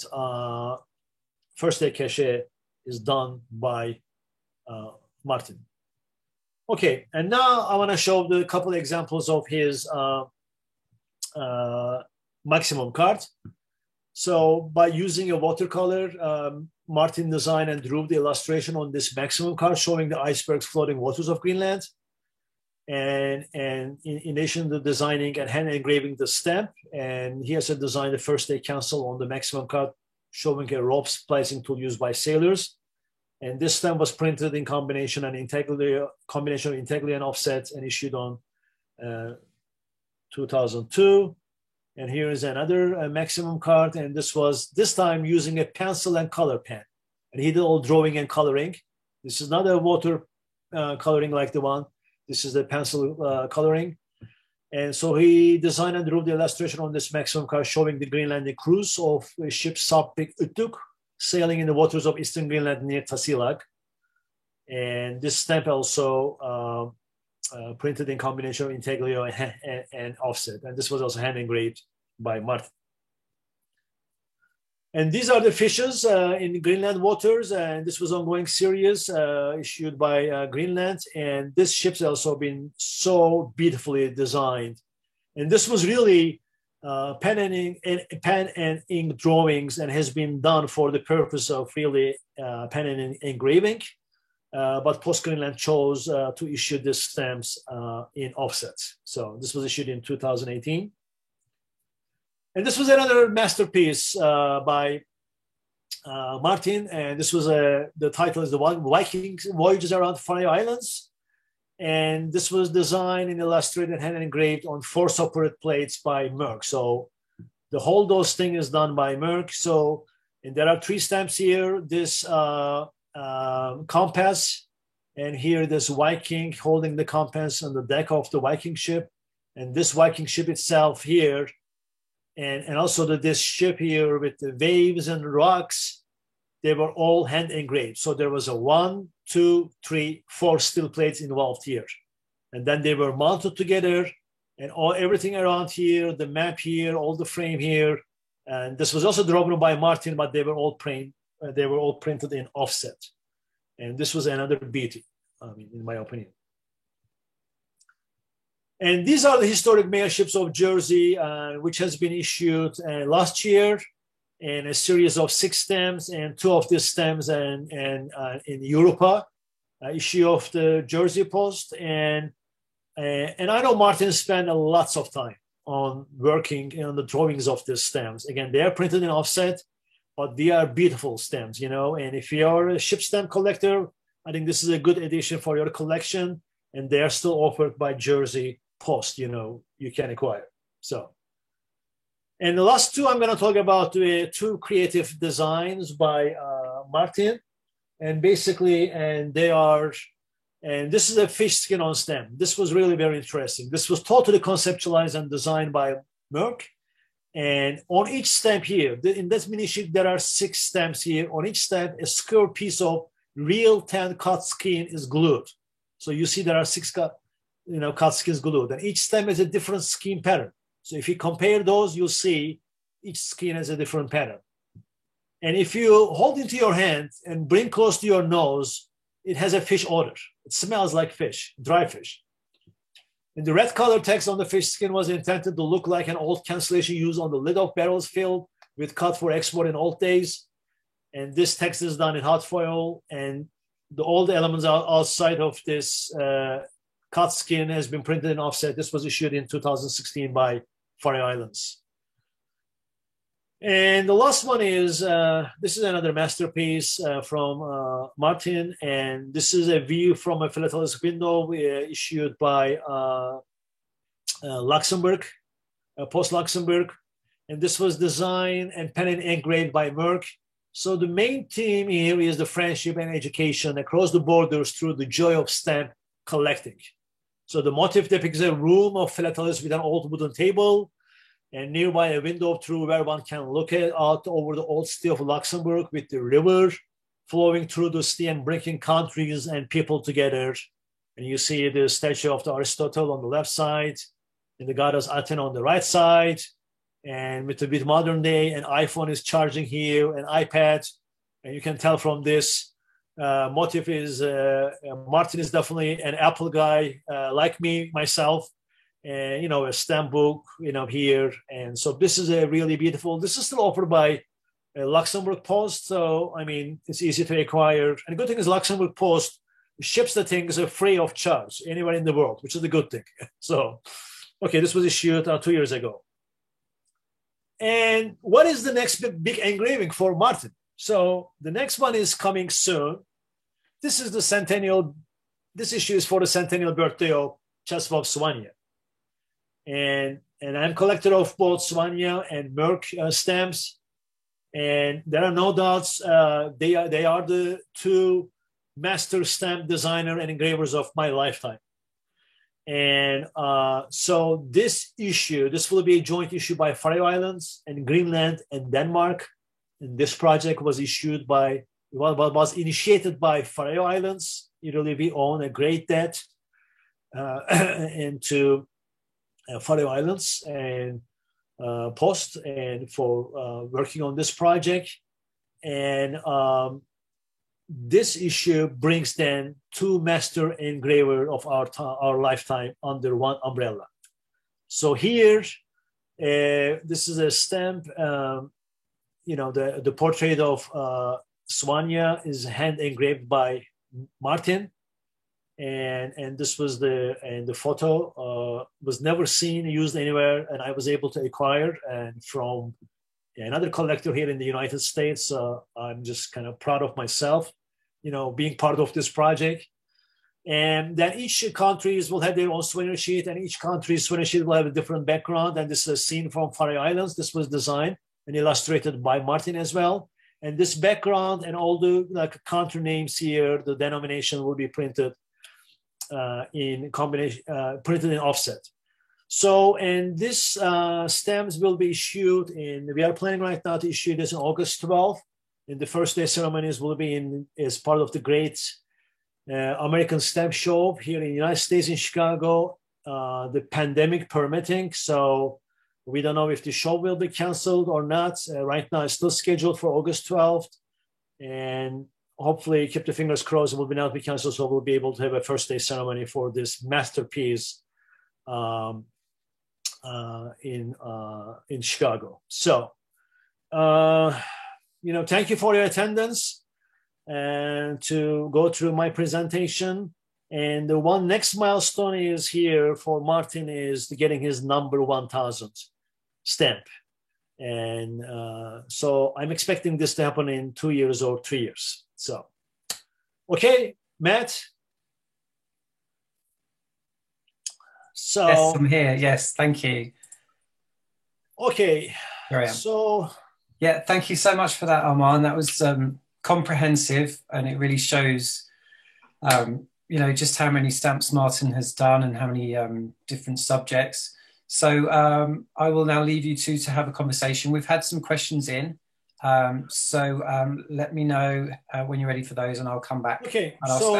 first day cachet is done by Martin. Okay, and now I want to show a couple of examples of his maximum card. So by using a watercolor, Martin designed and drew the illustration on this maximum card showing the icebergs floating waters of Greenland. and in addition to designing and hand engraving the stamp, and he also designed the first day cancel on the maximum card, showing a rope splicing tool used by sailors. And this stamp was printed in combination and integrally and offset and issued on 2002. And here is another maximum card, and this time using a pencil and color pen. And he did all drawing and coloring. This is not a water coloring like the one. This is the pencil coloring. And so he designed and drew the illustration on this maximum card showing the Greenlandic cruise of a ship Sarpvik Uttuk sailing in the waters of eastern Greenland near Tasiilaq. And this stamp also printed in combination of intaglio and offset. And this was also hand engraved by Martin. And these are the fishes in Greenland waters. And this was an ongoing series issued by Greenland. And this ship's also been so beautifully designed. And this was really pen and ink drawings and has been done for the purpose of really pen and engraving. But Post Greenland chose to issue these stamps in offset. So this was issued in 2018. And this was another masterpiece by Martin. And this was the title is the Viking Voyages Around Faroe Islands. And this was designed and illustrated and hand engraved on 4 separate plates by Merck. So the whole dose thing is done by Merck. So, and there are 3 stamps here. This compass, and here this Viking holding the compass on the deck of the Viking ship, and this Viking ship itself here, and also this ship here with the waves and rocks, they were all hand engraved. So there was a 1, 2, 3, 4 steel plates involved here, and then they were mounted together, and everything around here, the map here, all the frame here, and this was also drawn by Martin, but they were all printed in offset. And this was another beauty, in my opinion. And these are the historic mail ships of Jersey, which has been issued last year, and a series of 6 stamps, and 2 of these stamps and in Europa, issue of the Jersey Post. And I know Martin spent lots of time on working on the drawings of these stamps. Again, they are printed in offset, but they are beautiful stamps, and if you are a ship stamp collector, I think this is a good addition for your collection, and they are still offered by Jersey Post, you can acquire. So, and the last 2 I'm going to talk about 2 creative designs by Martin, and basically, and this is a fish skin on stamp. This was really very interesting. This was totally conceptualized and designed by Merck. And on each stamp here, in this mini sheet, there are 6 stamps here. On each stamp, a square piece of real tan cut skin is glued. So you see there are 6 cut skins glued. And each stamp has a different skin pattern. So if you compare those, you'll see each skin has a different pattern. And if you hold into your hand and bring close to your nose, it has a fish odor. It smells like fish, dry fish. And the red color text on the fish skin was intended to look like an old cancellation used on the lid of barrels filled with cut for export in old days. And this text is done in hot foil, and all the elements outside of this cut skin has been printed in offset. This was issued in 2016 by Faroe Islands. And the last one is, this is another masterpiece from Martin, and this is a view from a philatelist window issued by Luxembourg, Post Luxembourg, and this was designed and pen and engraved by Merck. So the main theme here is the friendship and education across the borders through the joy of stamp collecting. So the motif depicts a room of philatelists with an old wooden table, and nearby a window through where one can look out over the old city of Luxembourg with the river flowing through the city and bringing countries and people together. And you see the statue of the Aristotle on the left side, and the goddess Athena on the right side. And with modern day, an iPhone is charging here, an iPad. And you can tell from this motif is, Martin is definitely an Apple guy, like me, myself. And, a stamp book, here. And so this is a really beautiful, this is still offered by Luxembourg Post. So, it's easy to acquire. And the good thing is Luxembourg Post ships the things free of charge anywhere in the world, which is a good thing. So, okay, this was issued 2 years ago. And what is the next big engraving for Martin? So the next one is coming soon. This is the centennial. This issue is for the centennial birthday of Czesław Słania. And I'm a collector of both Słania and Merck stamps. And there are no doubts, they are the two master stamp designer and engravers of my lifetime. And so this will be a joint issue by Faroe Islands and Greenland and Denmark. And this project was was initiated by Faroe Islands. Italy, we own a great debt into Faroe Islands and Post and for working on this project. And this issue brings then two master engraver of our lifetime under one umbrella. So here, this is a stamp. The portrait of Słania is hand engraved by Martin, and this was the photo was never seen used anywhere, and I was able to acquire and from another collector here in the United States. I'm just kind of proud of myself, being part of this project. And then each countries will have their own swinner sheet, and each country's swinner sheet will have a different background. And this is a scene from Faroe Islands. This was designed and illustrated by Martin as well. And this background and all the country names here, the denomination will be printed in combination, printed in offset. So, and this stamps will be issued we are planning right now to issue this on August 12th. And the first day ceremonies will be as part of the great American Stamp Show here in the United States in Chicago, the pandemic permitting. So we don't know if the show will be canceled or not. Right now, it's still scheduled for August 12th. And hopefully, keep the fingers crossed, it will not be canceled. So we'll be able to have a first day ceremony for this masterpiece in Chicago. So, thank you for your attendance and to go through my presentation. And the one next milestone is here for Martin is getting his number 1000 stamp. And so I'm expecting this to happen in 2 years or 3 years. So, okay, Matt. So, yes, I'm here. Yes, thank you. Okay. Here I am. So, yeah, thank you so much for that, Arman. That was comprehensive, and it really shows, just how many stamps Martin has done and how many different subjects. So I will now leave you two to have a conversation. We've had some questions in, so let me know when you're ready for those, and I'll come back. Okay, so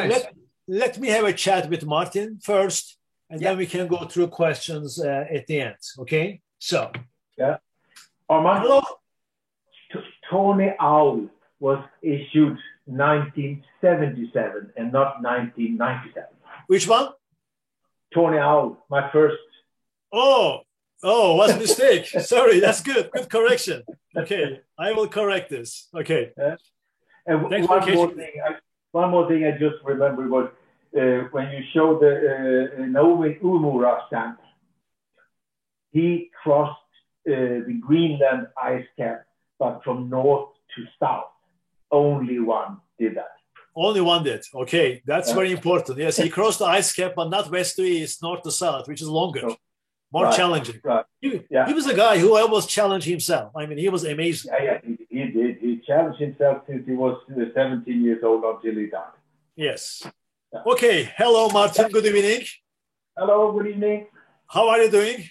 let me have a chat with Martin first, and then we can go through questions at the end. Okay, so yeah, Armand, Tony Owl was issued 1977 and not 1997. Which one? Tony Owl, my first. Oh, what's a mistake? Sorry, that's good. Good correction. Okay, I will correct this. Okay. And one more thing I just remembered was when you showed the Naomi Uemura stamp, he crossed the Greenland ice cap, but from north to south. Only one did that. Only one did. Okay, that's very important. Yes, he crossed the ice cap, but not west to east, north to south, which is longer. No. More challenging. Right. He was a guy who almost challenged himself. I mean, he was amazing. Yeah, he did. He challenged himself since he was 17 years old until he died. Yes. Yeah. Okay. Hello, Martin. Good evening. Hello. Good evening. How are you doing?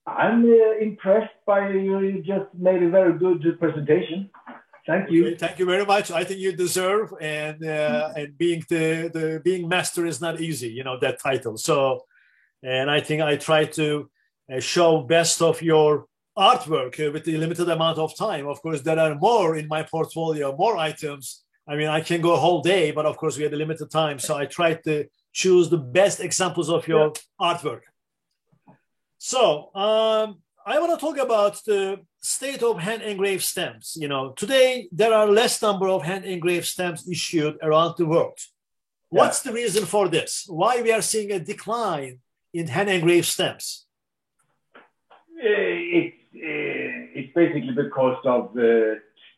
I'm impressed by you. Just made a very good presentation. Thank you. Okay, thank you very much. I think you deserve, and being being master is not easy. That title. So. And I think I try to show best of your artwork with the limited amount of time. Of course, there are more in my portfolio, more items. I mean, I can go a whole day, but of course, we had a limited time. So I try to choose the best examples of your artwork. So I want to talk about the state of hand engraved stamps. You know, today there are less number of hand engraved stamps issued around the world. Yeah. What's the reason for this? Why we are seeing a decline in hand engraved stamps? It's basically because of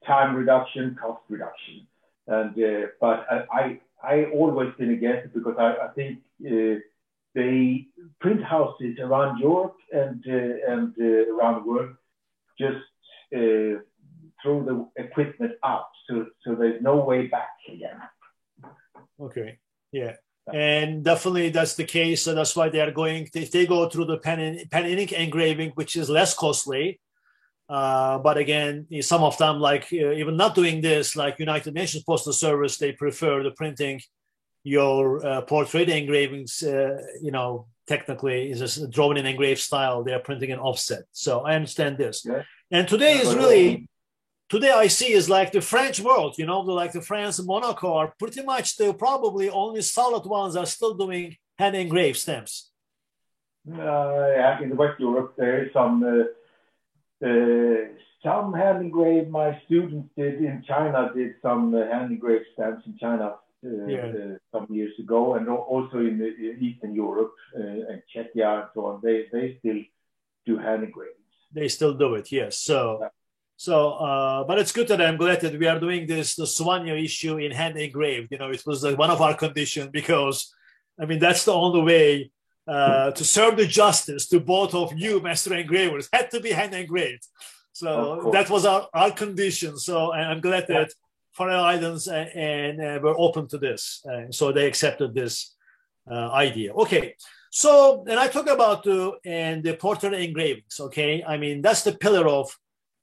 time reduction, cost reduction, and but I always been against it because I think the print houses around Europe and around the world just throw the equipment out, so there's no way back again. Okay, yeah. And definitely that's the case. So that's why they are going, if they go through the pen ink engraving, which is less costly. But again, some of them, like even not doing this, like United Nations Postal Service, they prefer the printing your portrait engravings, you know, technically is a drawn in engraved style. They are printing an offset. So I understand this. Yeah. And today is really, today I see is like the French world, you know, like the France and Monaco are pretty much the probably only solid ones are still doing hand engraved stamps. Yeah, in West Europe, there is some hand engraved. My students did in China, did some hand engraved stamps in China some years ago, and also in Eastern Europe and Czechia and so on. They still do hand engravings. They still do it, yes. So. But it's good that I'm glad that we are doing this, the Suanya issue in hand engraved. You know, it was one of our conditions because, I mean, that's the only way to serve the justice to both of you, master engravers, had to be hand engraved. So that was our condition. So I'm glad that Faroe Islands and were open to this. So they accepted this idea. Okay. So, and I talk about the portrait engravings. Okay. I mean, that's the pillar of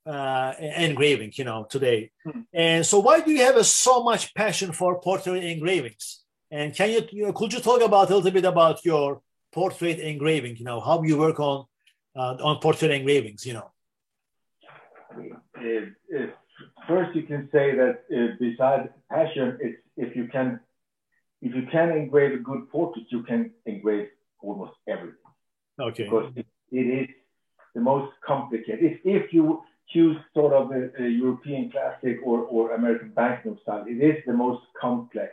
engraving, you know, today. And so why do you have so much passion for portrait engravings? And can could you talk about a little bit about your portrait engraving, you know, how you work on portrait engravings, you know? First, you can say that besides passion, it's if you can engrave a good portrait, you can engrave almost everything. Okay. Because it is the most complicated. If you choose sort of a European classic or American banknote style, it is the most complex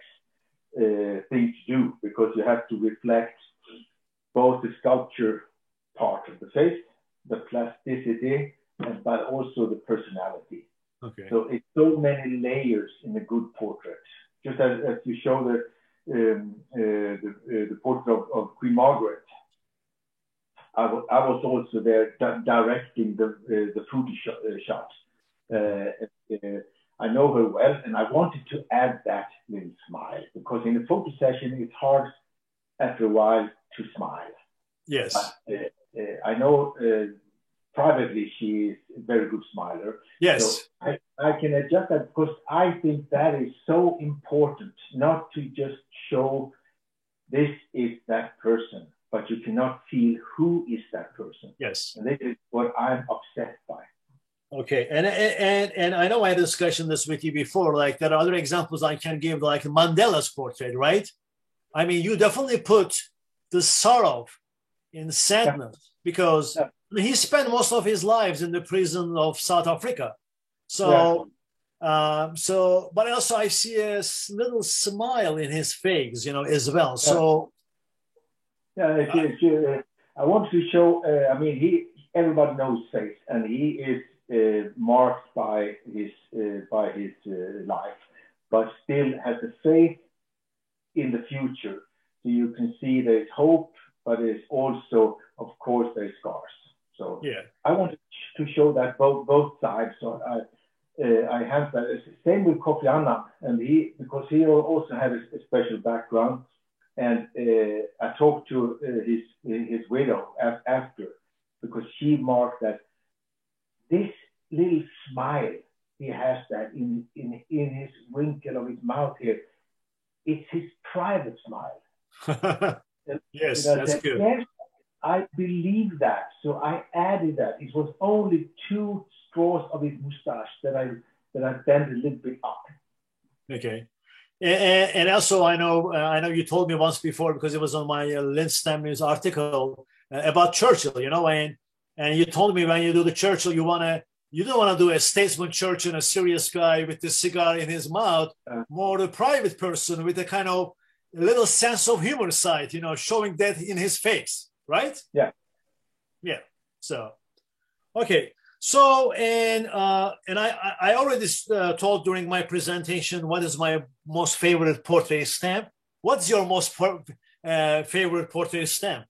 thing to do because you have to reflect both the sculpture part of the face, the plasticity, but also the personality. Okay. So it's so many layers in a good portrait. Just as you show the portrait of Queen Margaret, I was also there directing the photo shots. I know her well, and I wanted to add that little smile because in the photo session it's hard after a while to smile. Yes. But, I know privately she is a very good smiler. Yes. So I can adjust that because I think that is so important, not to just show this is that person, but you cannot feel who is that person. Yes. And this is what I'm obsessed by. Okay. And I know I had a discussion this with you before, like there are other examples I can give, like Mandela's portrait, right? I mean, you definitely put the sorrow in sadness because he spent most of his lives in the prison of South Africa. So, but also I see a little smile in his face, you know, as well. So, I want to show. I mean, everybody knows face, and he is marked by his life, but still has a faith in the future. So you can see there's hope, but there's also, of course, there's scars. So I wanted to show that both sides. So I have that. Same with Kofi Annan, and because he also had a special background. And I talked to his widow after, because she marked that this little smile he has that in his wrinkle of his mouth here, it's his private smile. Yes, that's good. Yes, I believe that. So I added that. It was only 2 straws of his mustache that I bent a little bit up. Okay. And also, I know you told me once before, because it was on my Lynn Stam News article about Churchill, you know, and And you told me when you do the Churchill, you don't want to do a statesman Churchill, a serious guy with the cigar in his mouth, more a private person with a kind of a little sense of humor side, showing that in his face, right? Yeah. Yeah. So, okay. So, and I already told during my presentation what is my most favorite portrait stamp. What's your most favorite portrait stamp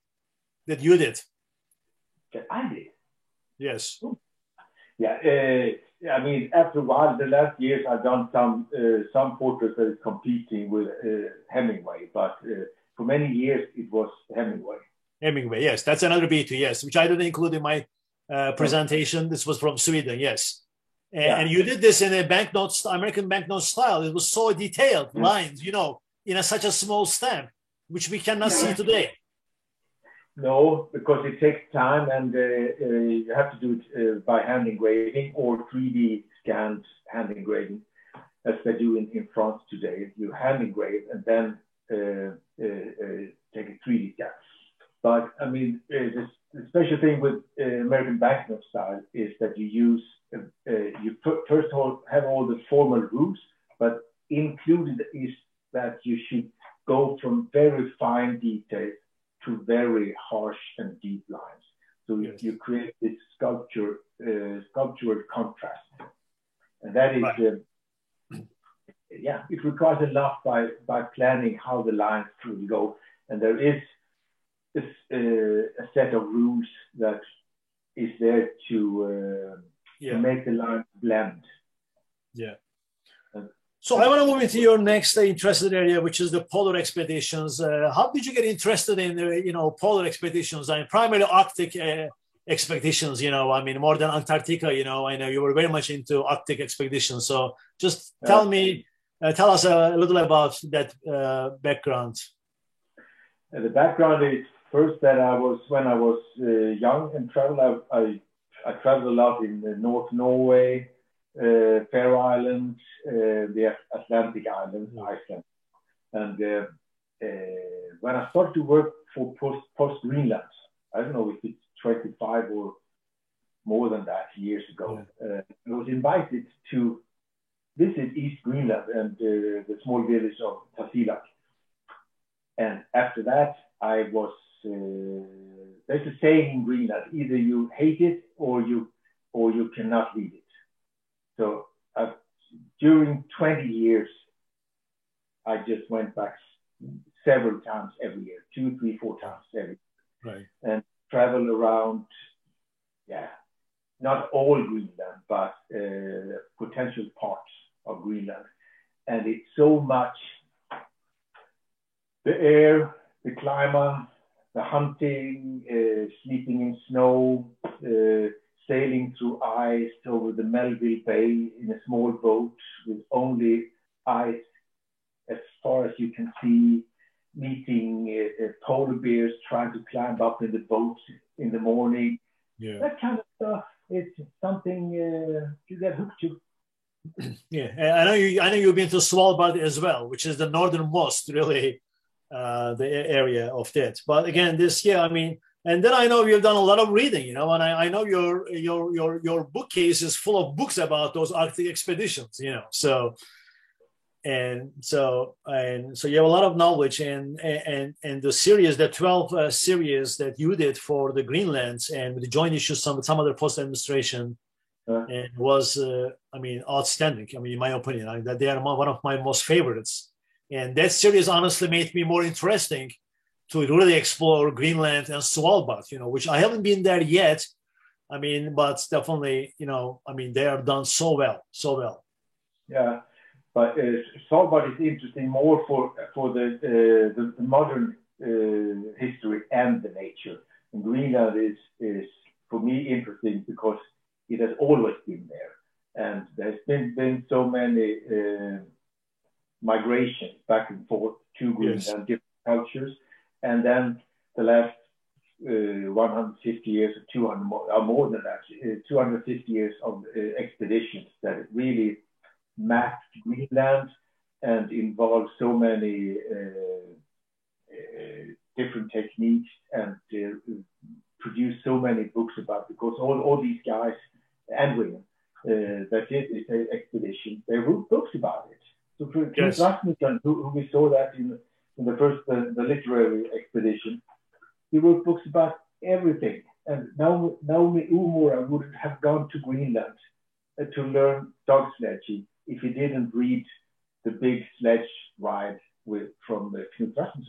that you did? That I did? Yes. Yeah. I mean, after a while, the last years, I've done some portraits that is competing with Hemingway, but for many years, it was Hemingway. Hemingway, yes. That's another beauty, yes, which I didn't include in my presentation. This was from Sweden, yes. And you did this in a banknote, American banknote style. It was so detailed, lines, in such a small stamp, which we cannot see today. No, because it takes time, and you have to do it by hand engraving or 3D scanned hand engraving, as they do in France today. You hand engrave and then take a 3D scan. But I mean, the special thing with American banknote style is that you use, first of all have all the formal rules, but included is that you should go from very fine details to very harsh and deep lines. So you create this sculptural contrast. And that is, it requires a lot by planning how the lines will go. And there is a set of rules that is there to make the lines blend. Yeah. So I want to move into your next interested area, which is the polar expeditions. How did you get interested in, polar expeditions? I mean, primarily Arctic expeditions, I mean, more than Antarctica, I know you were very much into Arctic expeditions. So just tell us a little about that background. The background is first that when I was young and traveled, I traveled a lot in North Norway, Faroe Islands, the Atlantic Islands, Iceland. And when I started to work for Post Greenland, I don't know if it's 25 or more than that years ago, I was invited to visit East Greenland and the small village of Tasiilaq. And after that, I was, there's a saying in Greenland, either you hate it or you cannot leave it. So during 20 years, I just went back several times every year, 2, 3, 4 times every year. Right. And travel around, not all Greenland, but potential parts of Greenland. And it's so much the air, the climate, the hunting, sleeping in snow, sailing through ice over the Melville Bay in a small boat with only ice as far as you can see, meeting polar bears trying to climb up in the boats in the morning. Yeah. That kind of stuff, it's something you get hooked to. Yeah, I know you've been to Svalbard as well, which is the northernmost, really, the area of that. But again, and then I know you've done a lot of reading, and I know your bookcase is full of books about those Arctic expeditions, So you have a lot of knowledge, and the series, the 12 series that you did for the Greenlands and with the joint issues, some other post administration, and was outstanding. I mean, in my opinion, that they are one of my most favorites, and that series honestly made me more interesting to really explore Greenland and Svalbard, which I haven't been there yet. I mean, but definitely, they are done so well. Yeah, but Svalbard is interesting more for the modern history and the nature. And Greenland is for me interesting because it has always been there, and there's been so many migrations back and forth to Greenland, different cultures. And then the last 150 years or 200 more than that, 250 years of expeditions that really mapped Greenland and involved so many different techniques and produced so many books about, because all these guys and women that did this expedition, they wrote books about it. So for Knut Rasmussen, who we saw that in the first the literary expedition, he wrote books about everything. And Naomi Umura wouldn't have gone to Greenland to learn dog sledging if he didn't read the big sledge ride from Knut Rasmussen.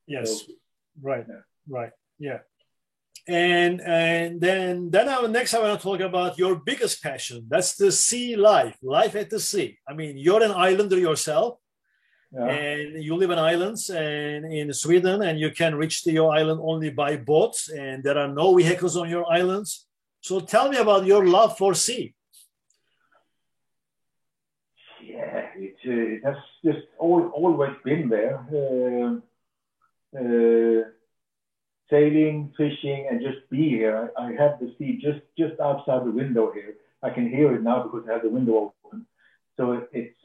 Yes, so, right, yeah. And then next I want to talk about your biggest passion. That's the sea life at the sea. I mean, you're an islander yourself, and you live on islands and in Sweden, and you can reach your island only by boats, and there are no vehicles on your islands. So tell me about your love for sea. Yeah, it has just always been there. Sailing, fishing, and just be here. I have the sea just outside the window here. I can hear it now because I have the window open. So it's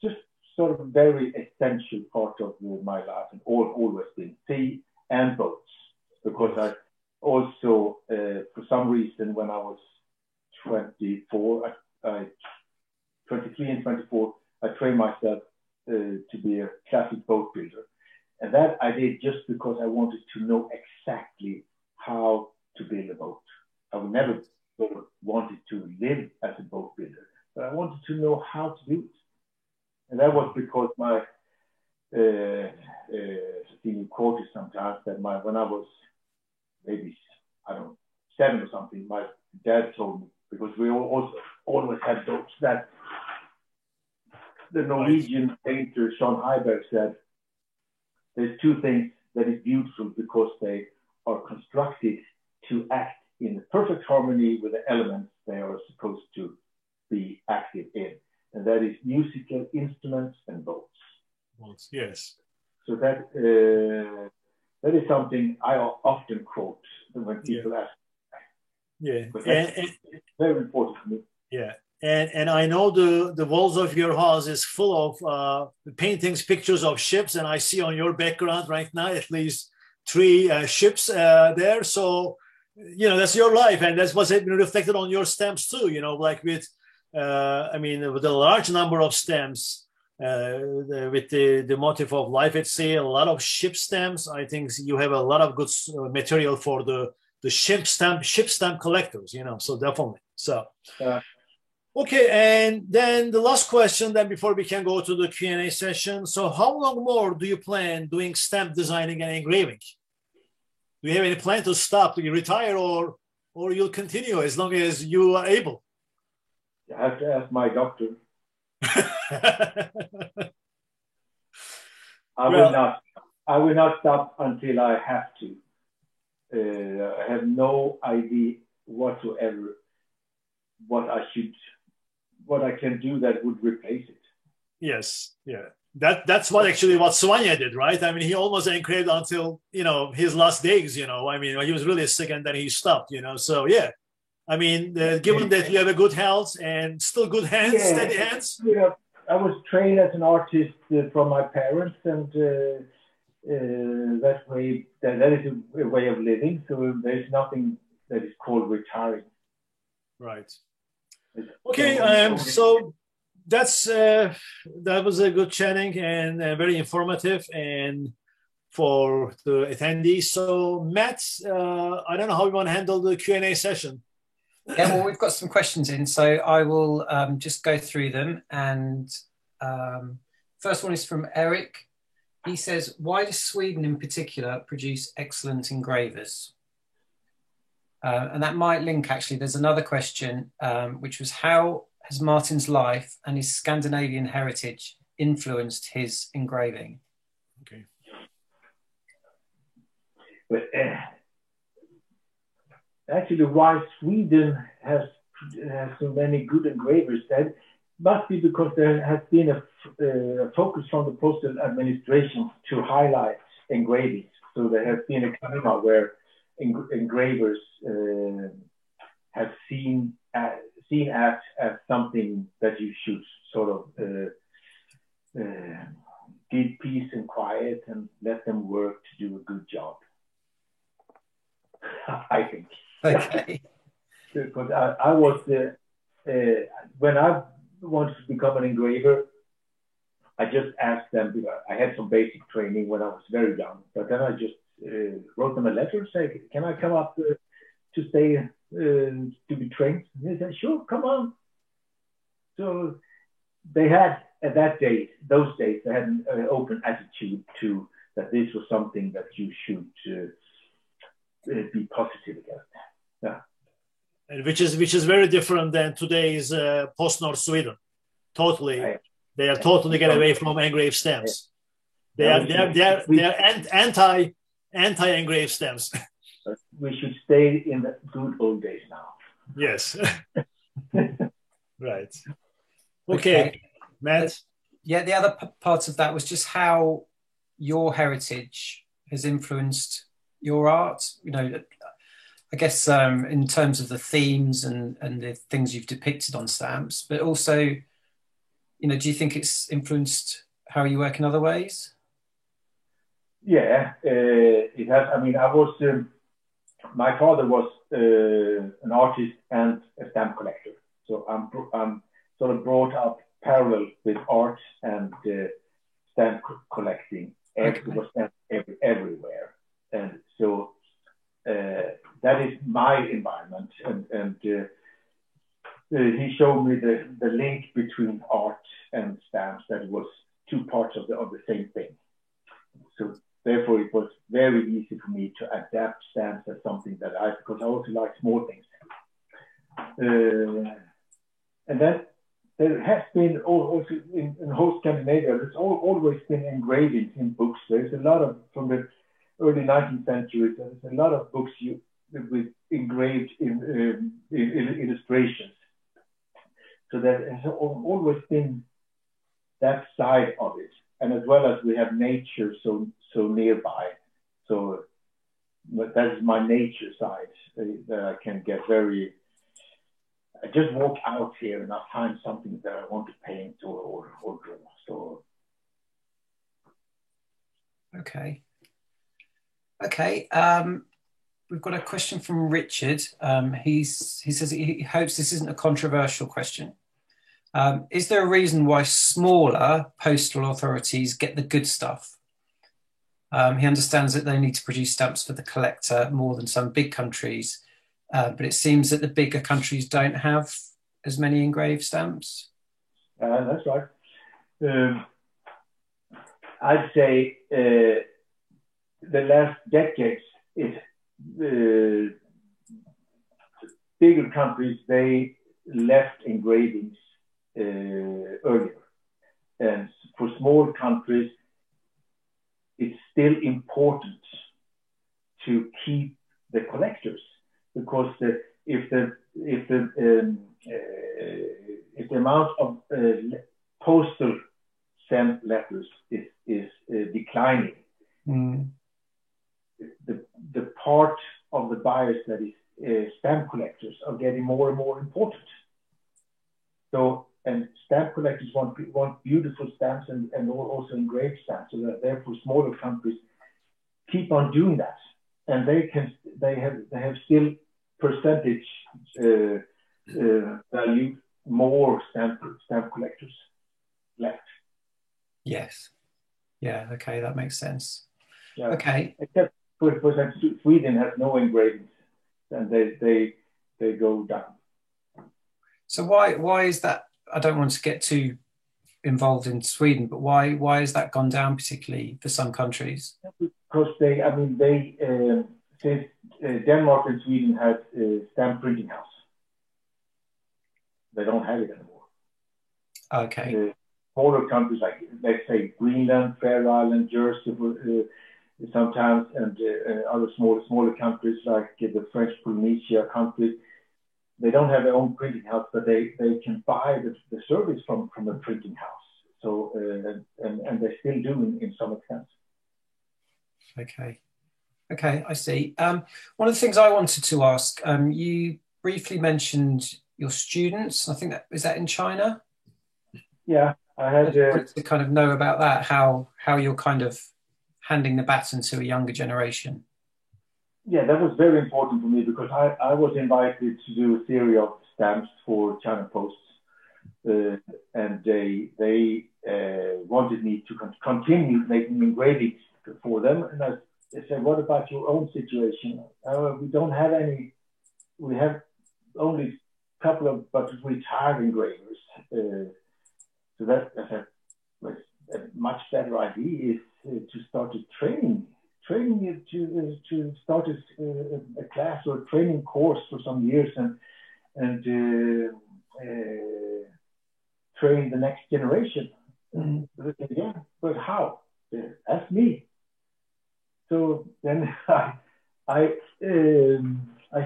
just sort of a very essential part of my life, and always been sea and boats. Because I also, for some reason, when I was 24, 23 and 24, I trained myself to be a classic boat builder. And that I did just because I wanted to know exactly how to build a boat. I would never sort of wanted to live as a boat builder, but I wanted to know how to do it. And that was because my being quoted sometimes that when I was maybe, I don't know, 7 or something, my dad told me, because we also always had boats, that the Norwegian painter Sean Heiberg said, there's 2 things that is beautiful because they are constructed to act in perfect harmony with the elements they are supposed to be active in. And that is musical instruments and boats. Boats, yes. So that is something I often quote when people ask. Yeah, it's very important to me. Yeah. And I know the walls of your house is full of paintings, pictures of ships, and I see on your background right now at least 3 ships there. So, you know, that's your life, and that's what's been reflected on your stamps too. You know, like with, with a large number of stamps, with the motif of life at sea, a lot of ship stamps. I think you have a lot of good material for the ship stamp collectors. You know, so definitely. So. Okay, and then the last question, then before we can go to the Q&A session. So how long more do you plan doing stamp designing and engraving? Do you have any plan to stop? Do you retire, or you'll continue as long as you are able? I have to ask my doctor. I will not stop until I have to. I have no idea whatsoever what I can do that would replace it. Yes, yeah. That's what Svanya did, right? I mean, he almost engraved until, you know, his last days, you know. I mean, he was really sick and then he stopped, you know. So, yeah. I mean, given that you have a good health and still good hands, steady hands. You know, I was trained as an artist from my parents, and that is a way of living. So there's nothing that is called retiring. Right. Okay, so that was a good chatting and very informative and for the attendees. So Matt, I don't know how we want to handle the Q&A session. Yeah, well, we've got some questions in, so I will just go through them. And first one is from Eric. He says, why does Sweden in particular produce excellent engravers? And that might link, actually. There's another question, which was, how has Martin's life and his Scandinavian heritage influenced his engraving? Okay. But actually, why Sweden has so many good engravers, that must be because there has been a focus from the postal administration to highlight engraving. So there has been a clima where engravers have seen as something that you should sort of give peace and quiet and let them work to do a good job. Okay. Because I was when I wanted to become an engraver, I just asked them. I had some basic training when I was very young, but then I just wrote them a letter and said, "Can I come up to stay to be trained?" And they said, "Sure, come on." So they had at those days, they had an open attitude to that this was something that you should be positive against. Yeah. And which is very different than today's post-North Sweden. Totally, they are totally get away from engraved stamps. They are anti engraved stamps. We should stay in the good old days now. Yes. Right. Okay, Matt. Yeah, the other part of that was just how your heritage has influenced your art. You know, I guess in terms of the themes and the things you've depicted on stamps, but also, you know, do you think it's influenced how you work in other ways? Yeah, it has. I mean, my father was an artist and a stamp collector, so I'm sort of brought up parallel with art and stamp collecting. Everywhere, and so that is my environment, and he showed me the link between art and stamps, that it was two parts of the same thing. So therefore it was very easy for me to adapt stamps as something that because I also like small things. And then there has been also in whole Scandinavia, there's always been engravings in books. There's a lot of, from the early 19th century, there's a lot of books with engraved in illustrations. So there has always been that side of it. And as well as we have nature so nearby. So that is my nature side that I can get very... I just walk out here and I find something that I want to paint or draw. So, okay. We've got a question from Richard. He says he hopes this isn't a controversial question. Is there a reason why smaller postal authorities get the good stuff? He understands that they need to produce stamps for the collector more than some big countries. But it seems that the bigger countries don't have as many engraved stamps. That's right. I'd say the last decades, bigger countries, they left engravings earlier. And for small countries, it's still important to keep the collectors. Because if the amount of postal sent letters is declining, the part of the buyers that is stamp collectors are getting more and more important. So, and stamp collectors want beautiful stamps and also engraved stamps. So that therefore smaller countries keep on doing that. And they have still percentage value more stamp collectors left. Yes. Yeah. Okay, that makes sense. Yeah. Okay. Except for Sweden has no engravings, and they go down. So why is that? I don't want to get too involved in Sweden, but why has that gone down, particularly for some countries? Because since Denmark and Sweden had a stamp printing house, they don't have it anymore. Okay. Smaller countries like, let's say, Greenland, Faroe Island, Jersey, sometimes, and other smaller countries like the French Polynesia countries, they don't have their own printing house, but they can buy the service from a printing house. So and they still do in some extent. Okay, I see. One of the things I wanted to ask, you briefly mentioned your students. I think is that in China? Yeah, I had to kind of know about that, how you're kind of handing the baton to a younger generation. yeah, that was very important for me because I was invited to do a series of stamps for China Post, and they wanted me to continue making engravings for them. And I said, "What about your own situation? We don't have any. We have only a couple of but retired engravers." So that I said, well, a much better idea is to start a training to start a class or a training course for some years and train the next generation. So they said, yeah, but how? Ask me. So then I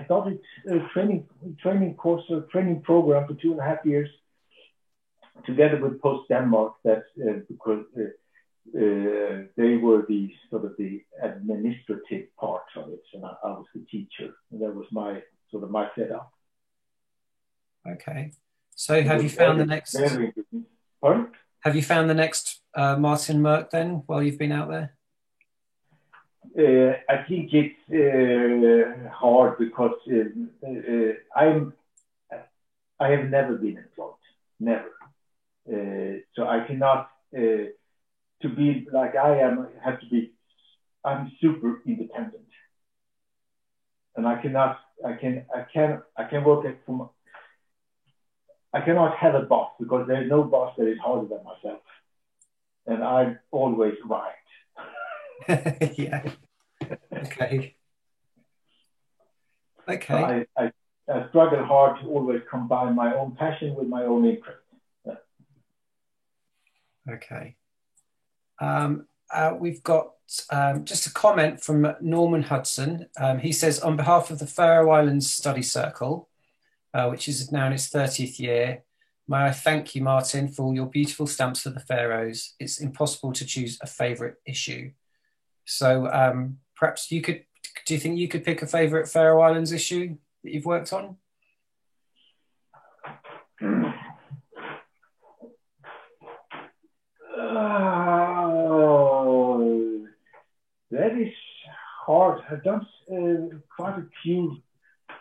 started a training course or training program for 2.5 years together with Post Denmark. That because they were the sort of the administrative part of it, and I was the teacher, and that was my setup. Okay, so have you found the next? Pardon? Have you found the next Martin Mörk then while you've been out there? I think it's hard because I have never been employed, never. So I cannot. To be like I am, I'm super independent, and I can work it from. I cannot have a boss because there's no boss that is harder than myself, and I'm always right. Yeah. Okay. So I struggle hard to always combine my own passion with my own interest. Yeah. Okay. We've got just a comment from Norman Hudson. He says, on behalf of the Faroe Islands Study Circle, which is now in its 30th year, may I thank you, Martin, for all your beautiful stamps for the Faroes. It's impossible to choose a favourite issue. So perhaps do you think you could pick a favourite Faroe Islands issue that you've worked on? That is hard. I've done quite a few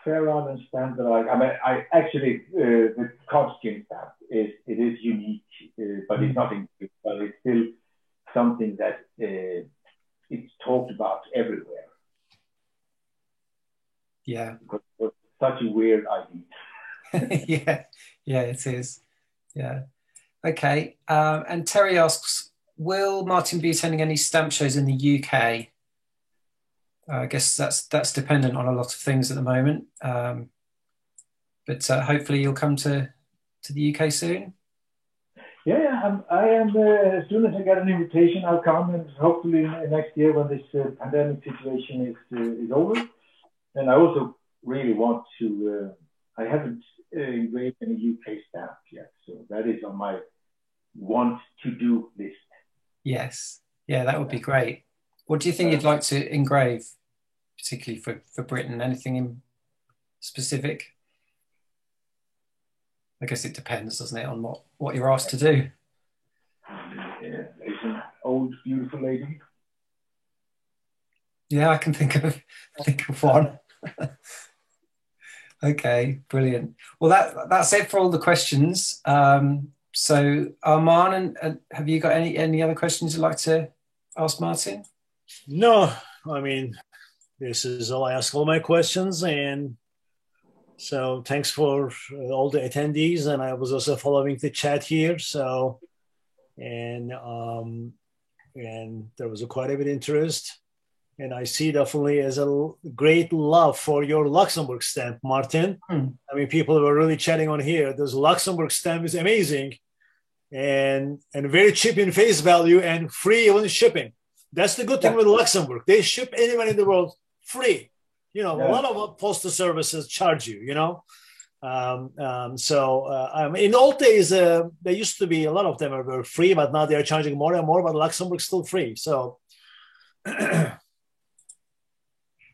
Faroe Island stamps that I actually the Codskin stamp is unique, but it's nothing. But it's still something that it's talked about everywhere. Yeah, because it's such a weird idea. yeah, it is. Yeah. Okay. And Terry asks, will Martin be attending any stamp shows in the UK? I guess that's dependent on a lot of things at the moment. But hopefully you'll come to the UK soon. Yeah, I am. As soon as I get an invitation, I'll come, and hopefully next year when this pandemic situation is over. And I also really want to. I haven't engraved any UK stamp yet, so that is on my want to do list. Yes, yeah, that would be great. What do you think you'd like to engrave, particularly for Britain? Anything in specific? I guess it depends, doesn't it, on what you're asked to do. It's an old, beautiful lady. Yeah, I can think of one. Okay, brilliant. Well, that's it for all the questions. So Arman, have you got any other questions you'd like to ask Martin? No, I mean, this is all I ask all my questions, and so thanks for all the attendees. And I was also following the chat here. So, and there was quite a bit of interest, and I see definitely as a great love for your Luxembourg stamp, Martin. I mean, people were really chatting on here. This Luxembourg stamp is amazing, and very cheap in face value and free even shipping. That's the good thing with Luxembourg. They ship anywhere in the world free. You know, a lot of postal services charge you, you know. In old days, there used to be a lot of them were free, but now they're charging more and more, but Luxembourg's still free. So, yeah,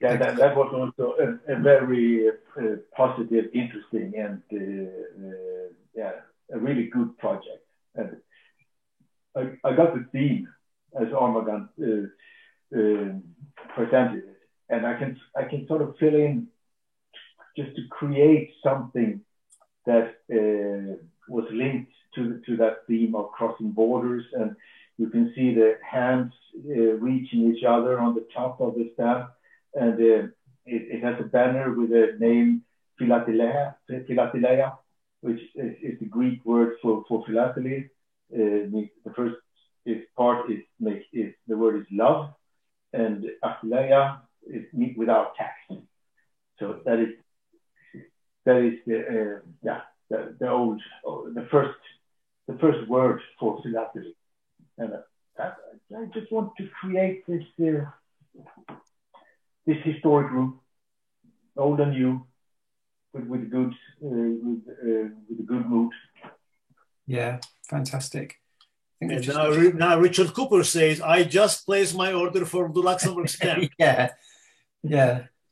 that was also a very positive, interesting, and a really good project. And I got the theme as Armagan presented it, and I can sort of fill in just to create something that was linked to that theme of crossing borders. And you can see the hands reaching each other on the top of the stamp, and it has a banner with the name Philadelphia, which is the Greek word for philately. The first part is the word is love, and Philaia is meat without tax. So that is the first word for philately. And I just want to create this historic group, old and new, with a good mood. Yeah, fantastic. And now Richard Cooper says, "I just placed my order for the Luxembourg stamp." Yeah.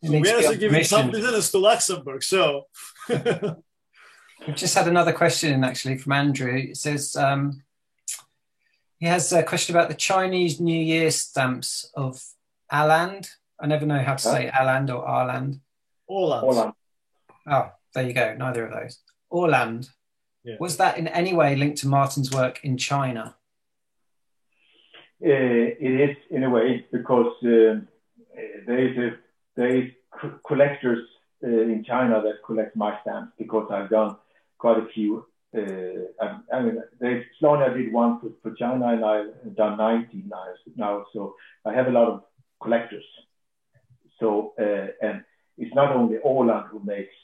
So we are also giving some business to Luxembourg. So we've just had another question actually from Andrew. It says he has a question about the Chinese New Year stamps of Åland. I never know how to say Åland or Åland. Åland. Oh, there you go. Neither of those. Åland. Yeah. Was that in any way linked to Martin's work in China? It is in a way, because there is collectors in China that collect my stamps, because I've done quite a few. Slania did one for China, and I've done 19 now. So I have a lot of collectors. So and it's not only Åland who makes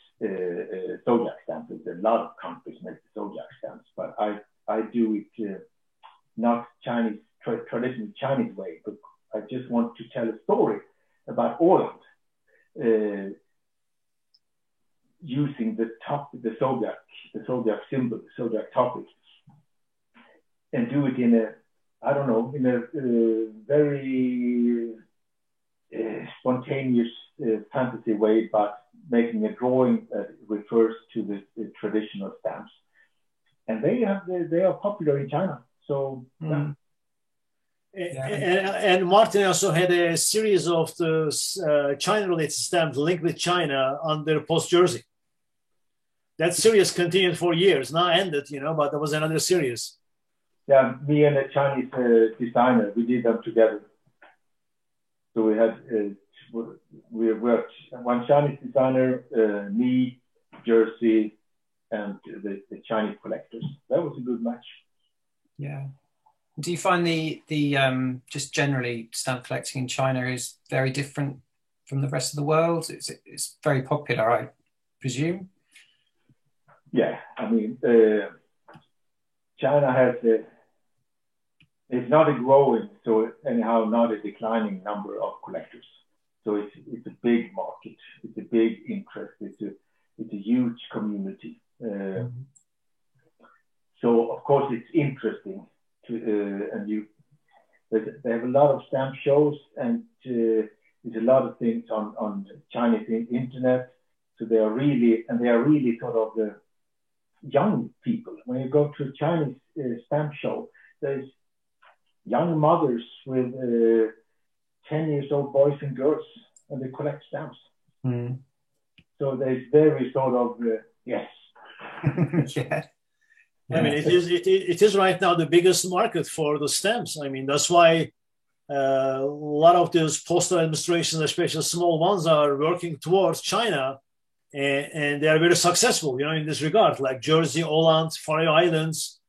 zodiac stamps. A lot of countries make the zodiac stamps, but I do it not Chinese, traditional Chinese way, but I just want to tell a story about Åland using the zodiac symbol, the zodiac topic, and do it in a very spontaneous fantasy way, but making a drawing that refers to the traditional stamps, and they are popular in China. So and Martin also had a series of the China-related stamps linked with China under Post Jersey. That series continued for years. Now ended, but there was another series. Yeah, me and a Chinese designer, we did them together. So we had. We worked one Chinese designer, me, Jersey, and the Chinese collectors. That was a good match. Yeah. Do you find the just generally stamp collecting in China is very different from the rest of the world? It's very popular, I presume. Yeah, I mean, China has it's not a growing, so anyhow not a declining number of collectors. So it's a big market. It's a big interest. It's a huge community. So of course it's interesting to they have a lot of stamp shows, and there's a lot of things on Chinese internet. So they are really sort of the young people. When you go to a Chinese stamp show, there's young mothers with 10-year-old boys and girls, and they collect stamps. So there's very sort of yes. Yeah. I mean, it is right now the biggest market for the stamps. I mean, that's why a lot of those postal administrations, especially small ones, are working towards China, and they are very successful, in this regard, like Jersey, Åland, Faroe Islands,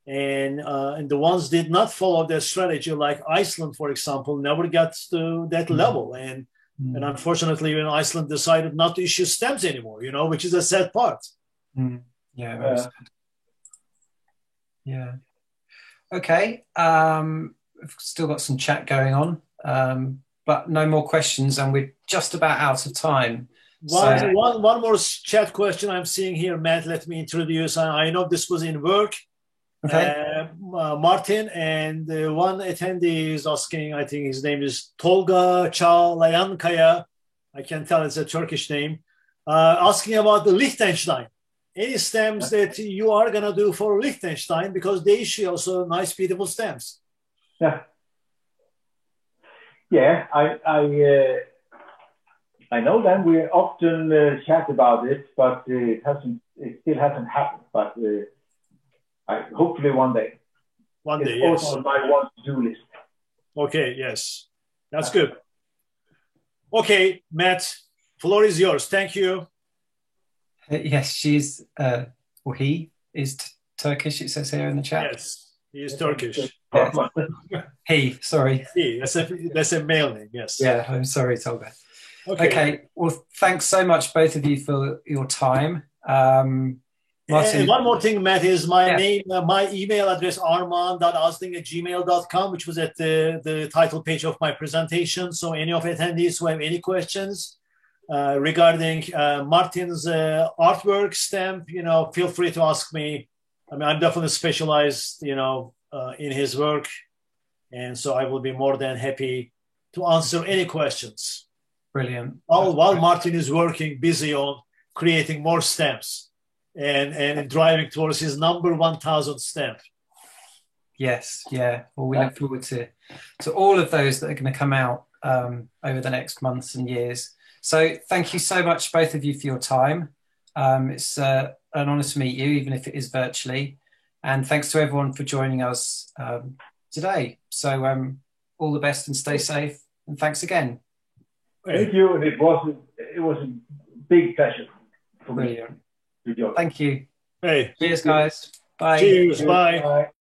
and the ones did not follow their strategy, like Iceland, for example, never got to that level, and unfortunately, when Iceland decided not to issue stamps anymore, which is a sad part. Yeah, very sad. Yeah. Okay. We've still got some chat going on, but no more questions, and we're just about out of time. One more chat question I'm seeing here, Matt. Let me introduce. I know this was in work. Okay. Martin, and one attendee is asking, I think his name is Tolga Çağlayankaya. I can tell it's a Turkish name. Asking about the Liechtenstein. Any stamps that you are going to do for Liechtenstein, because they issue also nice, beautiful stamps. Yeah. Yeah, I know that we often chat about it, but it still hasn't happened. But hopefully one day. One day, it's yes. also on my want-to-do list. Okay, yes, that's good. Okay, Matt, floor is yours. Thank you. Yes, she's, or he is Turkish, it says here in the chat. Yes, he is Turkish. Yes. He, sorry. He, that's a male name, yes. Yeah, I'm sorry, Tolga. Okay, well, thanks so much, both of you, for your time. Martin, and one more thing, Matt, is my name, my email address, arman.ozding@gmail.com, which was at the title page of my presentation. So any of attendees who have any questions regarding Martin's artwork stamp, feel free to ask me. I mean, I'm definitely specialized, in his work. And so I will be more than happy to answer any questions. Brilliant. While Martin is working, busy on creating more stamps and driving towards his number 1,000 stamp. Yes, yeah. Well, we look forward to all of those that are going to come out over the next months and years. So thank you so much, both of you, for your time. It's an honor to meet you, even if it is virtually. And thanks to everyone for joining us today. So all the best and stay safe. And thanks again. Thank you. And it was a big pleasure for me. Brilliant. Thank you. Hey. Cheers, guys. Bye. Cheers. Bye.